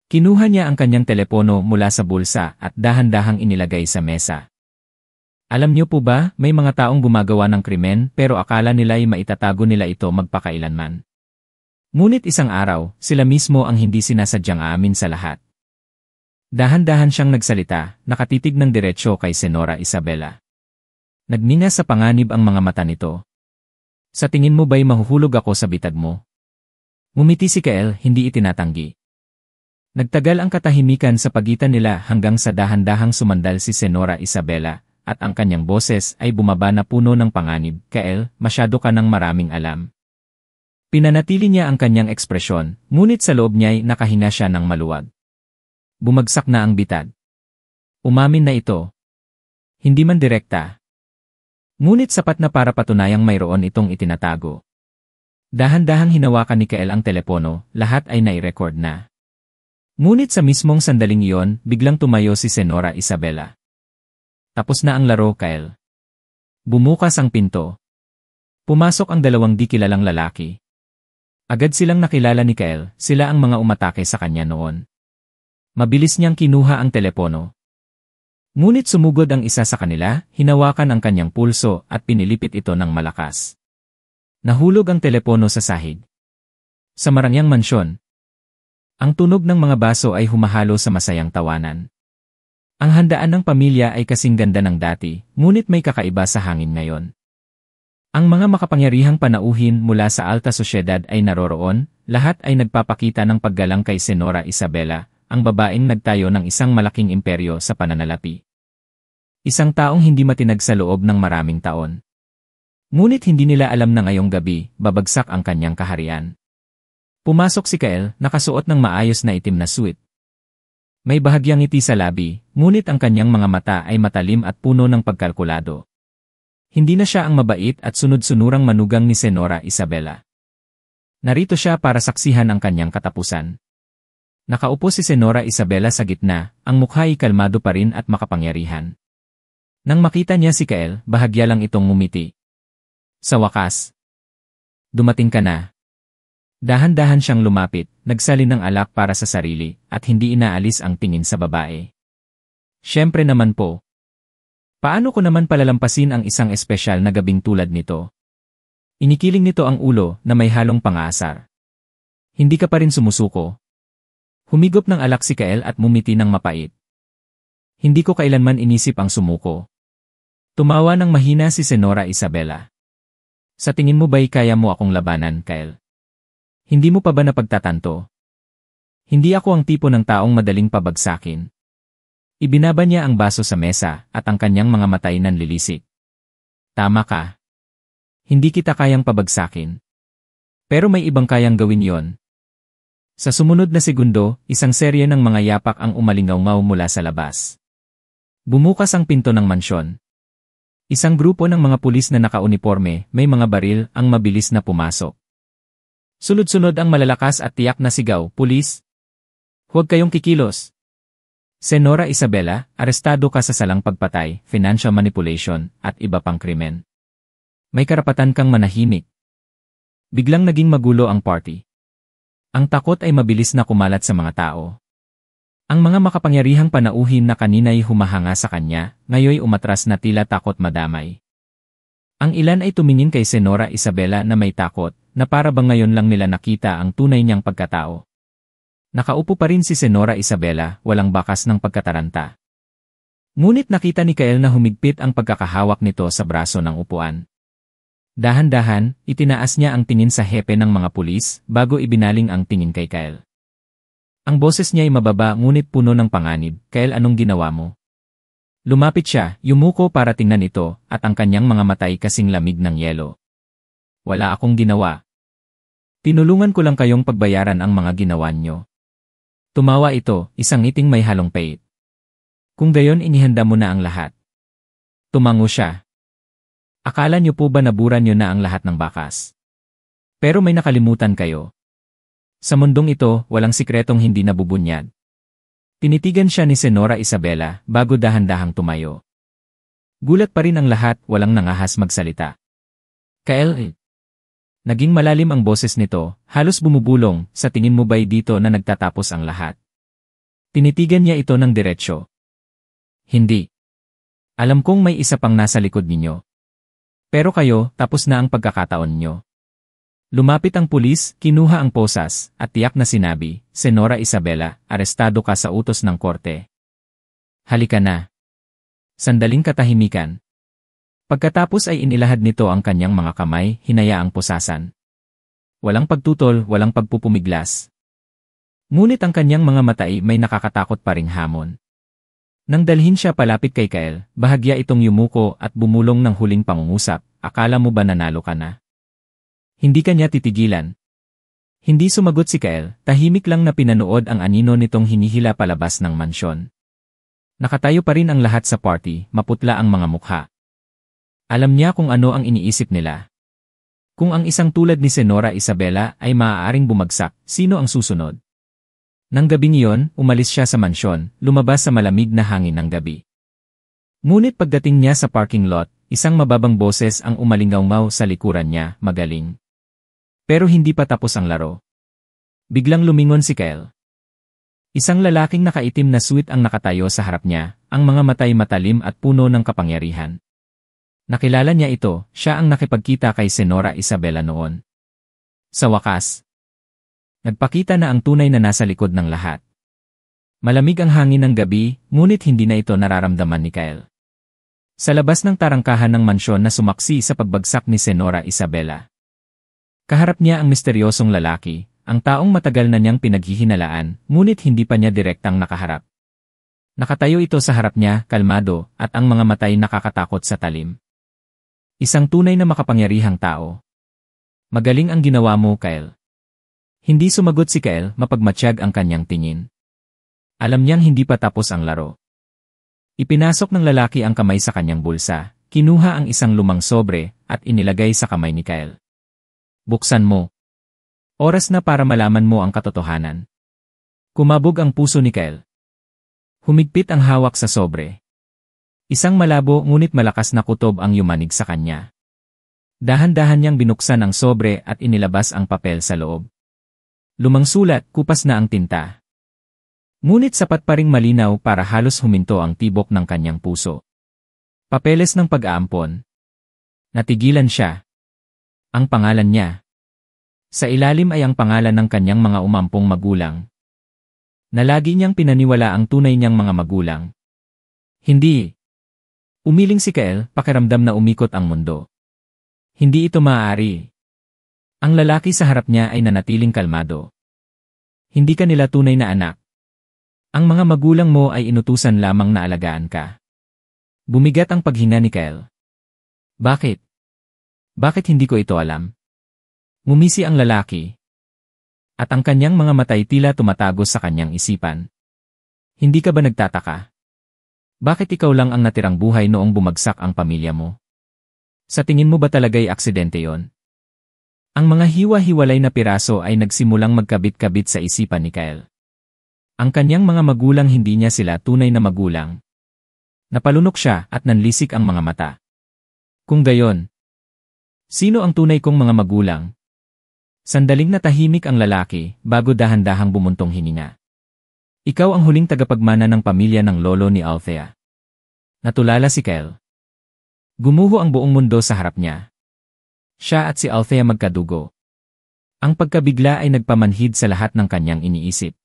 Kinuha niya ang kanyang telepono mula sa bulsa at dahan-dahang inilagay sa mesa. Alam niyo po ba, may mga taong gumagawa ng krimen pero akala nila ay maitatago nila ito magpakailanman. Ngunit isang araw, sila mismo ang hindi sinasadyang aamin sa lahat. Dahan-dahan siyang nagsalita, nakatitig ng diretsyo kay Senora Isabela. Nagninga sa panganib ang mga mata nito. Sa tingin mo ba'y mahuhulog ako sa bitag mo? Ngumiti si Kael, hindi itinatanggi. Nagtagal ang katahimikan sa pagitan nila hanggang sa dahan-dahang sumandal si Senora Isabela, at ang kanyang boses ay bumaba na puno ng panganib. Kael, masyado ka ng maraming alam. Pinanatili niya ang kanyang ekspresyon, ngunit sa loob niya'y nakahinga siya ng maluwag. Bumagsak na ang bitad. Umamin na ito. Hindi man direkta. Ngunit sapat na para patunayang mayroon itong itinatago. Dahan-dahang hinawakan ni Kael ang telepono, lahat ay nai-record na. Ngunit sa mismong sandaling iyon, biglang tumayo si Senora Isabela. Tapos na ang laro, Kael. Bumukas ang pinto. Pumasok ang dalawang di kilalang lalaki. Agad silang nakilala ni Kael, sila ang mga umatake sa kanya noon. Mabilis niyang kinuha ang telepono. Ngunit sumugod ang isa sa kanila, hinawakan ang kanyang pulso at pinilipit ito ng malakas. Nahulog ang telepono sa sahig. Sa marangyang mansyon, ang tunog ng mga baso ay humahalo sa masayang tawanan. Ang handaan ng pamilya ay kasing ganda ng dati, ngunit may kakaiba sa hangin ngayon. Ang mga makapangyarihang panauhin mula sa alta sosyedad ay naroroon, lahat ay nagpapakita ng paggalang kay Senora Isabela, ang babaeng nagtayo ng isang malaking imperyo sa pananalapi. Isang taong hindi matinag sa loob ng maraming taon. Ngunit hindi nila alam na ngayong gabi, babagsak ang kanyang kaharian. Pumasok si Kael, nakasuot ng maayos na itim na suit. May bahagyang ngiti sa labi, ngunit ang kanyang mga mata ay matalim at puno ng pagkalkulado. Hindi na siya ang mabait at sunod-sunurang manugang ni Senora Isabela. Narito siya para saksihan ang kanyang katapusan. Nakaupo si Senora Isabela sa gitna, ang mukha ay kalmado pa rin at makapangyarihan. Nang makita niya si Kael, bahagya lang itong ngumiti. Sa wakas, dumating ka na. Dahan-dahan siyang lumapit, nagsalin ng alak para sa sarili, at hindi inaalis ang tingin sa babae. Siyempre naman po. Paano ko naman palalampasin ang isang espesyal na gabing tulad nito? Inikiling nito ang ulo na may halong pang-aasar. Hindi ka pa rin sumusuko. Humigop ng alak si Kael at mumiti ng mapait. Hindi ko kailanman inisip ang sumuko. Tumawa ng mahina si Senora Isabela. Sa tingin mo ba'y kaya mo akong labanan, Kael? Hindi mo pa ba napagtatanto? Hindi ako ang tipo ng taong madaling pabagsakin. Ibinaba niya ang baso sa mesa at ang kanyang mga matay nanlilisik. Tama ka. Hindi kita kayang pabagsakin. Pero may ibang kayang gawin yon. Sa sumunod na segundo, isang serye ng mga yapak ang umalingaw-ngaw mula sa labas. Bumukas ang pinto ng mansyon. Isang grupo ng mga pulis na nakauniporme, may mga baril, ang mabilis na pumasok. Sunod-sunod ang malalakas at tiyak na sigaw, "Pulis! Huwag kayong kikilos!" Senora Isabela, arestado ka sa salang pagpatay, financial manipulation, at iba pang krimen. May karapatan kang manahimik. Biglang naging magulo ang party. Ang takot ay mabilis na kumalat sa mga tao. Ang mga makapangyarihang panauhin na kanina'y humahanga sa kanya, ngayoy umatras na tila takot madamay. Ang ilan ay tumingin kay Senora Isabela na may takot, na para bang ngayon lang nila nakita ang tunay niyang pagkatao. Nakaupo pa rin si Senora Isabela, walang bakas ng pagkataranta. Ngunit nakita ni Kael na humigpit ang pagkakahawak nito sa braso ng upuan. Dahan-dahan, itinaas niya ang tingin sa hepe ng mga pulis, bago ibinaling ang tingin kay Kael. Ang boses niya ay mababa ngunit puno ng panganib, "Kael, anong ginawa mo?" Lumapit siya, yumuko para tingnan ito, at ang kanyang mga matay kasing lamig ng yelo. "Wala akong ginawa. Tinulungan ko lang kayong pagbayaran ang mga ginawa niyo." Tumawa ito, isang ngiting may halong pait. "Kung gayon inihanda mo na ang lahat." Tumango siya. "Akala niyo po ba nabura niyo na ang lahat ng bakas? Pero may nakalimutan kayo. Sa mundong ito, walang sikretong hindi nabubunyag." Tinitigan siya ni Senora Isabela bago dahan-dahang tumayo. Gulat pa rin ang lahat, walang nangahas magsalita. "Kael." Naging malalim ang boses nito, halos bumubulong, "Sa tingin mo ba'y dito na nagtatapos ang lahat?" Tinitigan niya ito ng diretsyo. "Hindi. Alam kong may isa pang nasa likod ninyo. Pero kayo, tapos na ang pagkakataon nyo." Lumapit ang pulis, kinuha ang posas, at tiyak na sinabi, "Senora Isabela, arestado ka sa utos ng korte. Halika na." Sandaling katahimikan. Pagkatapos ay inilahad nito ang kanyang mga kamay, hinayaang posasan. Walang pagtutol, walang pagpupumiglas. Ngunit ang kanyang mga mata ay may nakakatakot pa ring hamon. Nang dalhin siya palapit kay Kael, bahagya itong yumuko at bumulong ng huling pangungusap, "Akala mo ba nanalo ka na? Hindi ka niya titigilan." Hindi sumagot si Kael, tahimik lang na pinanood ang anino nitong hinihila palabas ng mansyon. Nakatayo pa rin ang lahat sa party, maputla ang mga mukha. Alam niya kung ano ang iniisip nila. Kung ang isang tulad ni Senora Isabela ay maaaring bumagsak, sino ang susunod? Nang gabing iyon, umalis siya sa mansyon, lumabas sa malamig na hangin ng gabi. Ngunit pagdating niya sa parking lot, isang mababang boses ang umalingaw sa likuran niya, magaling. Pero hindi pa tapos ang laro. Biglang lumingon si Kyle. Isang lalaking nakaitim na suit ang nakatayo sa harap niya, ang mga matay matalim at puno ng kapangyarihan. Nakilala niya ito, siya ang nakipagkita kay Senora Isabela noon. Sa wakas, nagpakita na ang tunay na nasa likod ng lahat. Malamig ang hangin ng gabi, ngunit hindi na ito nararamdaman ni Kyle. Sa labas ng tarangkahan ng mansyon na sumaksi sa pagbagsak ni Senora Isabela. Kaharap niya ang misteryosong lalaki, ang taong matagal na niyang pinaghihinalaan, ngunit hindi pa niya direktang nakaharap. Nakatayo ito sa harap niya, kalmado, at ang mga matay nakakatakot sa talim. Isang tunay na makapangyarihang tao. Magaling ang ginawa mo, Kyle. Hindi sumagot si Kyle, mapagmatsyag ang kanyang tingin. Alam niyang hindi pa tapos ang laro. Ipinasok ng lalaki ang kamay sa kanyang bulsa, kinuha ang isang lumang sobre, at inilagay sa kamay ni Kyle. Buksan mo. Oras na para malaman mo ang katotohanan. Kumabog ang puso ni Kyle. Humigpit ang hawak sa sobre. Isang malabo ngunit malakas na kutob ang yumanig sa kanya. Dahan-dahan niyang binuksan ang sobre at inilabas ang papel sa loob. Lumang sulat, kupas na ang tinta. Ngunit sapat pa ring malinaw para halos huminto ang tibok ng kanyang puso. Papeles ng pag-aampon. Natigilan siya. Ang pangalan niya. Sa ilalim ay ang pangalan ng kanyang mga umampong magulang. Na lagi niyang pinaniwala ang tunay niyang mga magulang. Hindi. Umiling si Kyle, pakiramdam na umikot ang mundo. Hindi ito maaari. Ang lalaki sa harap niya ay nanatiling kalmado. Hindi ka nila tunay na anak. Ang mga magulang mo ay inutusan lamang na alagaan ka. Bumigat ang paghinga ni Kyle. Bakit? Bakit hindi ko ito alam? Ngumisi ang lalaki. At ang kanyang mga matay tila tumatagos sa kanyang isipan. Hindi ka ba nagtataka? Bakit ikaw lang ang natirang buhay noong bumagsak ang pamilya mo? Sa tingin mo ba talaga'y aksidente yon? Ang mga hiwa-hiwalay na piraso ay nagsimulang magkabit-kabit sa isipan ni Kyle. Ang kanyang mga magulang hindi niya sila tunay na magulang. Napalunok siya at nanlisik ang mga mata. Kung gayon, sino ang tunay kong mga magulang? Sandaling natahimik ang lalaki bago dahan-dahang bumuntong hininga. Ikaw ang huling tagapagmana ng pamilya ng lolo ni Althea. Natulala si Kyle. Gumuho ang buong mundo sa harap niya. Siya at si Althea magkadugo. Ang pagkabigla ay nagpamanhid sa lahat ng kanyang iniisip.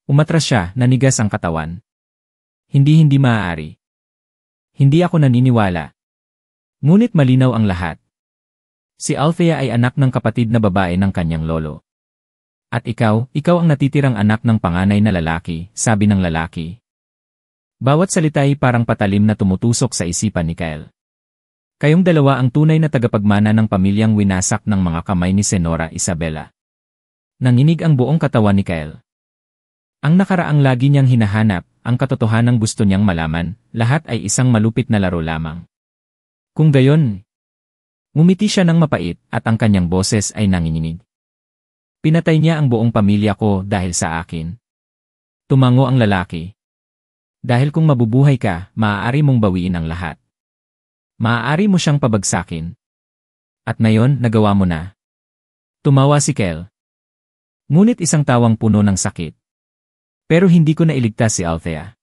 Umatras siya, nanigas ang katawan. Hindi maaari. Hindi ako naniniwala. Ngunit malinaw ang lahat. Si Althea ay anak ng kapatid na babae ng kanyang lolo. At ikaw ang natitirang anak ng panganay na lalaki, sabi ng lalaki. Bawat salita ay parang patalim na tumutusok sa isipan ni Kyle. Kayong dalawa ang tunay na tagapagmana ng pamilyang winasak ng mga kamay ni Senora Isabela. Nanginig ang buong katawan ni Kyle. Ang nakaraang lagi niyang hinahanap, ang katotohanang gusto niyang malaman, lahat ay isang malupit na laro lamang. Kung gayon, ngumiti siya ng mapait at ang kanyang boses ay nanginginig. Pinatay niya ang buong pamilya ko dahil sa akin. Tumango ang lalaki. Dahil kung mabubuhay ka, maaari mong bawiin ang lahat. Maaari mo siyang pabagsakin. At ngayon, nagawa mo na. Tumawa si Kyle. Ngunit isang tawang puno ng sakit. Pero hindi ko nailigtas si Althea.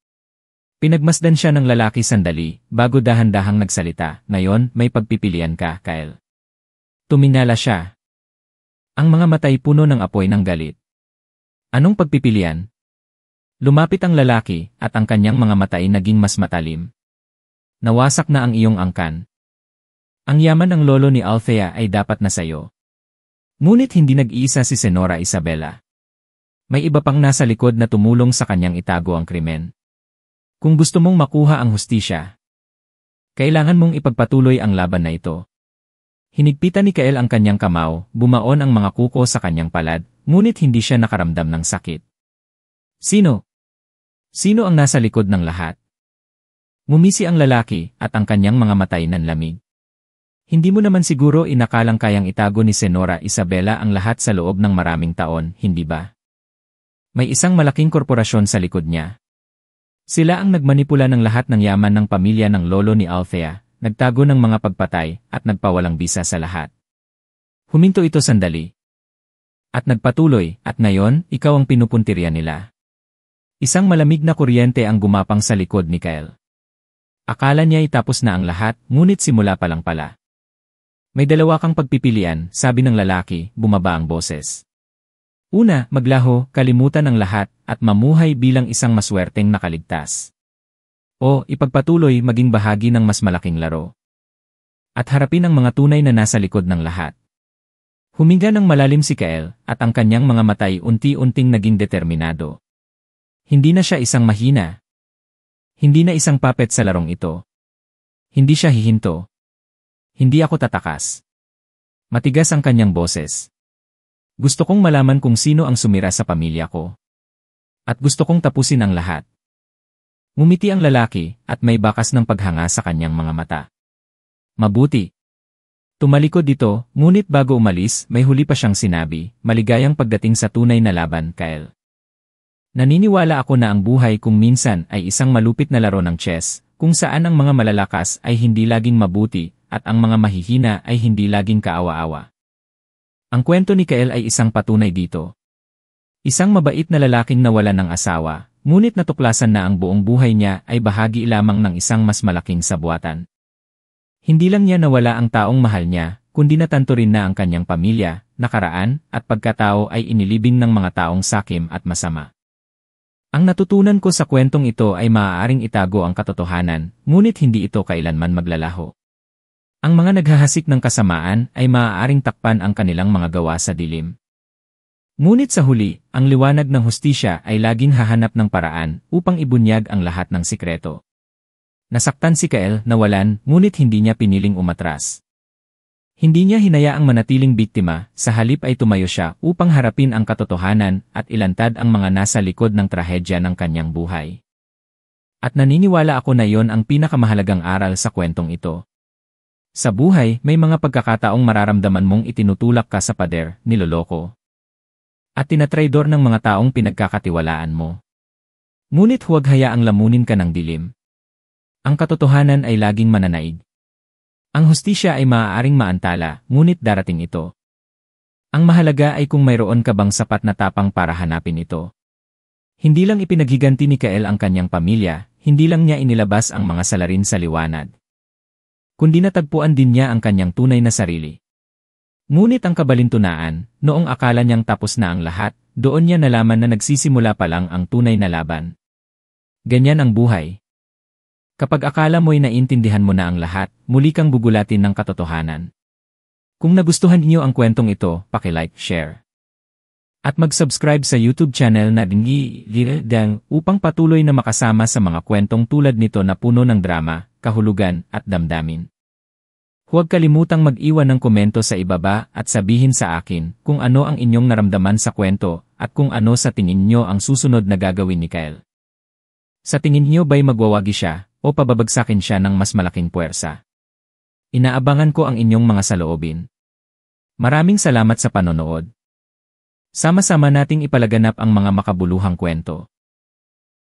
Pinagmasdan siya ng lalaki sandali, bago dahan-dahang nagsalita. Ngayon, may pagpipilian ka, Kyle. Tumingala siya. Ang mga matay puno ng apoy ng galit. Anong pagpipilian? Lumapit ang lalaki, at ang kanyang mga matay naging mas matalim. Nawasak na ang iyong angkan. Ang yaman ng lolo ni Althea ay dapat na sayo. Ngunit hindi nag-iisa si Senora Isabela. May iba pang nasa likod na tumulong sa kanyang itago ang krimen. Kung gusto mong makuha ang hustisya, kailangan mong ipagpatuloy ang laban na ito. Hinigpitan ni Kyle ang kanyang kamao, bumaon ang mga kuko sa kanyang palad, ngunit hindi siya nakaramdam ng sakit. Sino? Sino ang nasa likod ng lahat? Ngumisi ang lalaki at ang kanyang mga matay nanlamig. Hindi mo naman siguro inakalang kayang itago ni Senora Isabela ang lahat sa loob ng maraming taon, hindi ba? May isang malaking korporasyon sa likod niya. Sila ang nagmanipula ng lahat ng yaman ng pamilya ng lolo ni Althea, nagtago ng mga pagpatay, at nagpawalang bisa sa lahat. Huminto ito sandali. At nagpatuloy, at ngayon, ikaw ang pinupuntirya nila. Isang malamig na kuryente ang gumapang sa likod ni Kyle. Akala niya itapos na ang lahat, ngunit simula pa lang pala. May dalawa kang pagpipilian, sabi ng lalaki, bumaba ang boses. Una, maglaho, kalimutan ang lahat, at mamuhay bilang isang maswerteng nakaligtas. O, ipagpatuloy maging bahagi ng mas malaking laro. At harapin ang mga tunay na nasa likod ng lahat. Huminga ng malalim si Kyle, at ang kanyang mga matay unti-unting naging determinado. Hindi na siya isang mahina. Hindi na isang puppet sa larong ito. Hindi siya hihinto. Hindi ako tatakas. Matigas ang kanyang boses. Gusto kong malaman kung sino ang sumira sa pamilya ko. At gusto kong tapusin ang lahat. Ngumiti ang lalaki, at may bakas ng paghanga sa kanyang mga mata. Mabuti. Tumalikod dito, ngunit bago umalis, may huli pa siyang sinabi, maligayang pagdating sa tunay na laban, Kyle. Naniniwala ako na ang buhay kung minsan ay isang malupit na laro ng chess, kung saan ang mga malalakas ay hindi laging mabuti, at ang mga mahihina ay hindi laging kaawa-awa. Ang kwento ni Kyle ay isang patunay dito. Isang mabait na lalaking nawalan ng asawa, ngunit natuklasan na ang buong buhay niya ay bahagi lamang ng isang mas malaking sabuatan. Hindi lang niya nawala ang taong mahal niya, kundi natanto rin na ang kanyang pamilya, nakaraan, at pagkatao ay inilibing ng mga taong sakim at masama. Ang natutunan ko sa kwentong ito ay maaaring itago ang katotohanan, ngunit hindi ito kailanman maglalaho. Ang mga naghahasik ng kasamaan ay maaaring takpan ang kanilang mga gawa sa dilim. Ngunit sa huli, ang liwanag ng hustisya ay laging hahanap ng paraan upang ibunyag ang lahat ng sikreto. Nasaktan si Kyle, nawalan, ngunit hindi niya piniling umatras. Hindi niya hinayaang manatiling biktima, sa halip ay tumayo siya upang harapin ang katotohanan at ilantad ang mga nasa likod ng trahedya ng kanyang buhay. At naniniwala ako na iyon ang pinakamahalagang aral sa kwentong ito. Sa buhay, may mga pagkakataong mararamdaman mong itinutulak ka sa pader, niloloko. At tinatraidor ng mga taong pinagkakatiwalaan mo. Ngunit huwag hayaang lamunin ka ng dilim. Ang katotohanan ay laging mananaig. Ang hustisya ay maaaring maantala, ngunit darating ito. Ang mahalaga ay kung mayroon ka bang sapat na tapang para hanapin ito. Hindi lang ipinaghiganti ni Kyle ang kanyang pamilya, hindi lang niya inilabas ang mga salarin sa liwanag. Kundi natagpuan din niya ang kanyang tunay na sarili. Ngunit ang kabalintunaan, noong akala niyang tapos na ang lahat, doon niya nalaman na nagsisimula pa lang ang tunay na laban. Ganyan ang buhay. Kapag akala mo'y naintindihan mo na ang lahat, muli kang gugulatin ng katotohanan. Kung nagustuhan niyo ang kwentong ito, paki-like, share. At mag-subscribe sa YouTube channel na Dingi upang patuloy na makasama sa mga kwentong tulad nito na puno ng drama, kahulugan, at damdamin. Huwag kalimutang mag-iwan ng komento sa ibaba at sabihin sa akin kung ano ang inyong naramdaman sa kwento at kung ano sa tingin nyo ang susunod na gagawin ni Kyle. Sa tingin nyo ba'y magwawagi siya o pababagsakin siya ng mas malaking puwersa? Inaabangan ko ang inyong mga saloobin. Maraming salamat sa panonood. Sama-sama nating ipalaganap ang mga makabuluhang kwento.